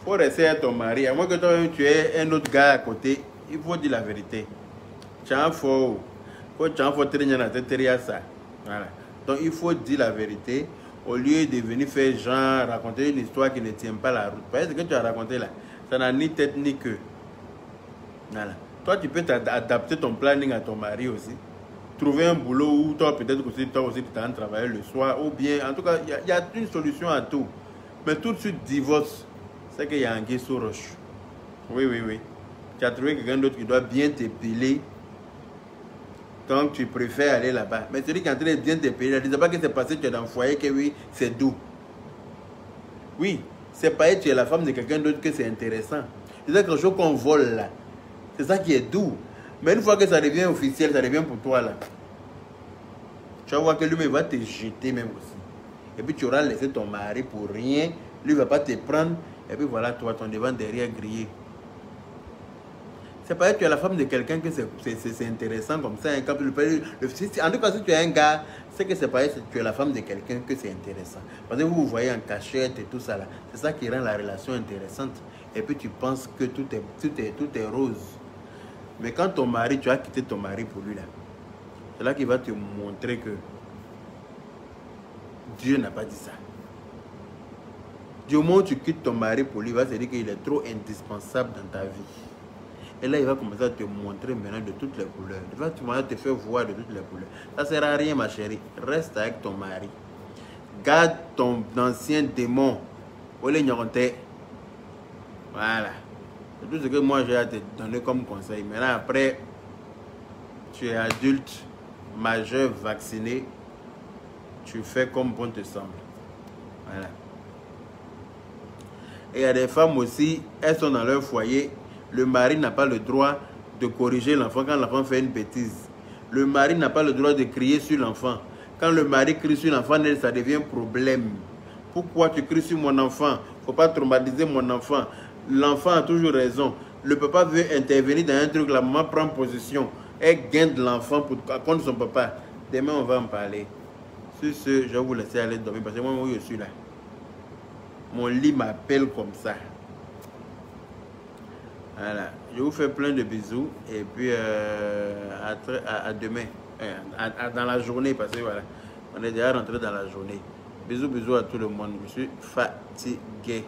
Faut rester à ton mari. À moins que toi tu aies un autre gars à côté, il faut dire la vérité. Tu as un faux. Voilà. Donc il faut dire la vérité au lieu de venir faire genre, raconter une histoire qui ne tient pas la route. Parce que ce que tu as raconté là, ça n'a ni tête ni queue. Voilà. Toi, tu peux adapter ton planning à ton mari aussi. Trouver un boulot où toi, peut-être aussi, tu es en train de travailler le soir. Ou bien, en tout cas, il y a une solution à tout. Mais tout de suite, divorce. C'est qu'il y a un guet sous roche. Oui, oui, oui. Tu as trouvé quelqu'un d'autre qui doit bien t'épiler. Donc tu préfères aller là-bas. Mais celui qui est en train de bien t'épiler, ne dis pas que c'est passé, tu es dans le foyer, que oui, c'est doux. Oui, c'est pas être tu es la femme de quelqu'un d'autre que c'est intéressant. C'est quelque chose qu'on vole là. C'est ça qui est doux. Mais une fois que ça devient officiel, ça devient pour toi là. Tu vas voir que lui va te jeter même aussi. Et puis tu auras laissé ton mari pour rien. Lui ne va pas te prendre. Et puis voilà, toi, ton devant derrière grillé. C'est pas que tu es la femme de quelqu'un que c'est intéressant comme ça. En tout cas, si tu es un gars, c'est que c'est pas que tu es la femme de quelqu'un que c'est intéressant. Parce que vous voyez en cachette et tout ça là. C'est ça qui rend la relation intéressante. Et puis tu penses que tout est rose. Mais quand ton mari, tu as quitté ton mari pour lui là, c'est là qu'il va te montrer que Dieu n'a pas dit ça. Du moment où tu quittes ton mari pour lui, il va se dire qu'il est trop indispensable dans ta vie. Et là, il va commencer à te montrer maintenant de toutes les couleurs. Il va te faire voir de toutes les couleurs. Ça ne sert à rien, ma chérie. Reste avec ton mari. Garde ton ancien démon. Voilà. C'est tout ce que moi j'ai à te donner comme conseil. Maintenant, après, tu es adulte, majeur, vacciné. Tu fais comme bon te semble. Voilà. Et il y a des femmes aussi, elles sont dans leur foyer. Le mari n'a pas le droit de corriger l'enfant quand l'enfant fait une bêtise. Le mari n'a pas le droit de crier sur l'enfant. Quand le mari crie sur l'enfant, ça devient problème. Pourquoi tu cries sur mon enfant? Il ne faut pas traumatiser mon enfant. L'enfant a toujours raison. Le papa veut intervenir dans un truc, la maman prend position. Elle gagne de l'enfant contre son papa. Demain, on va en parler. Sur ce, je vais vous laisser aller dormir parce que moi, je suis là. Mon lit m'appelle comme ça. Voilà. Je vous fais plein de bisous. Et puis, à demain. Dans la journée, parce que voilà. On est déjà rentré dans la journée. Bisous, bisous à tout le monde. Je suis fatigué.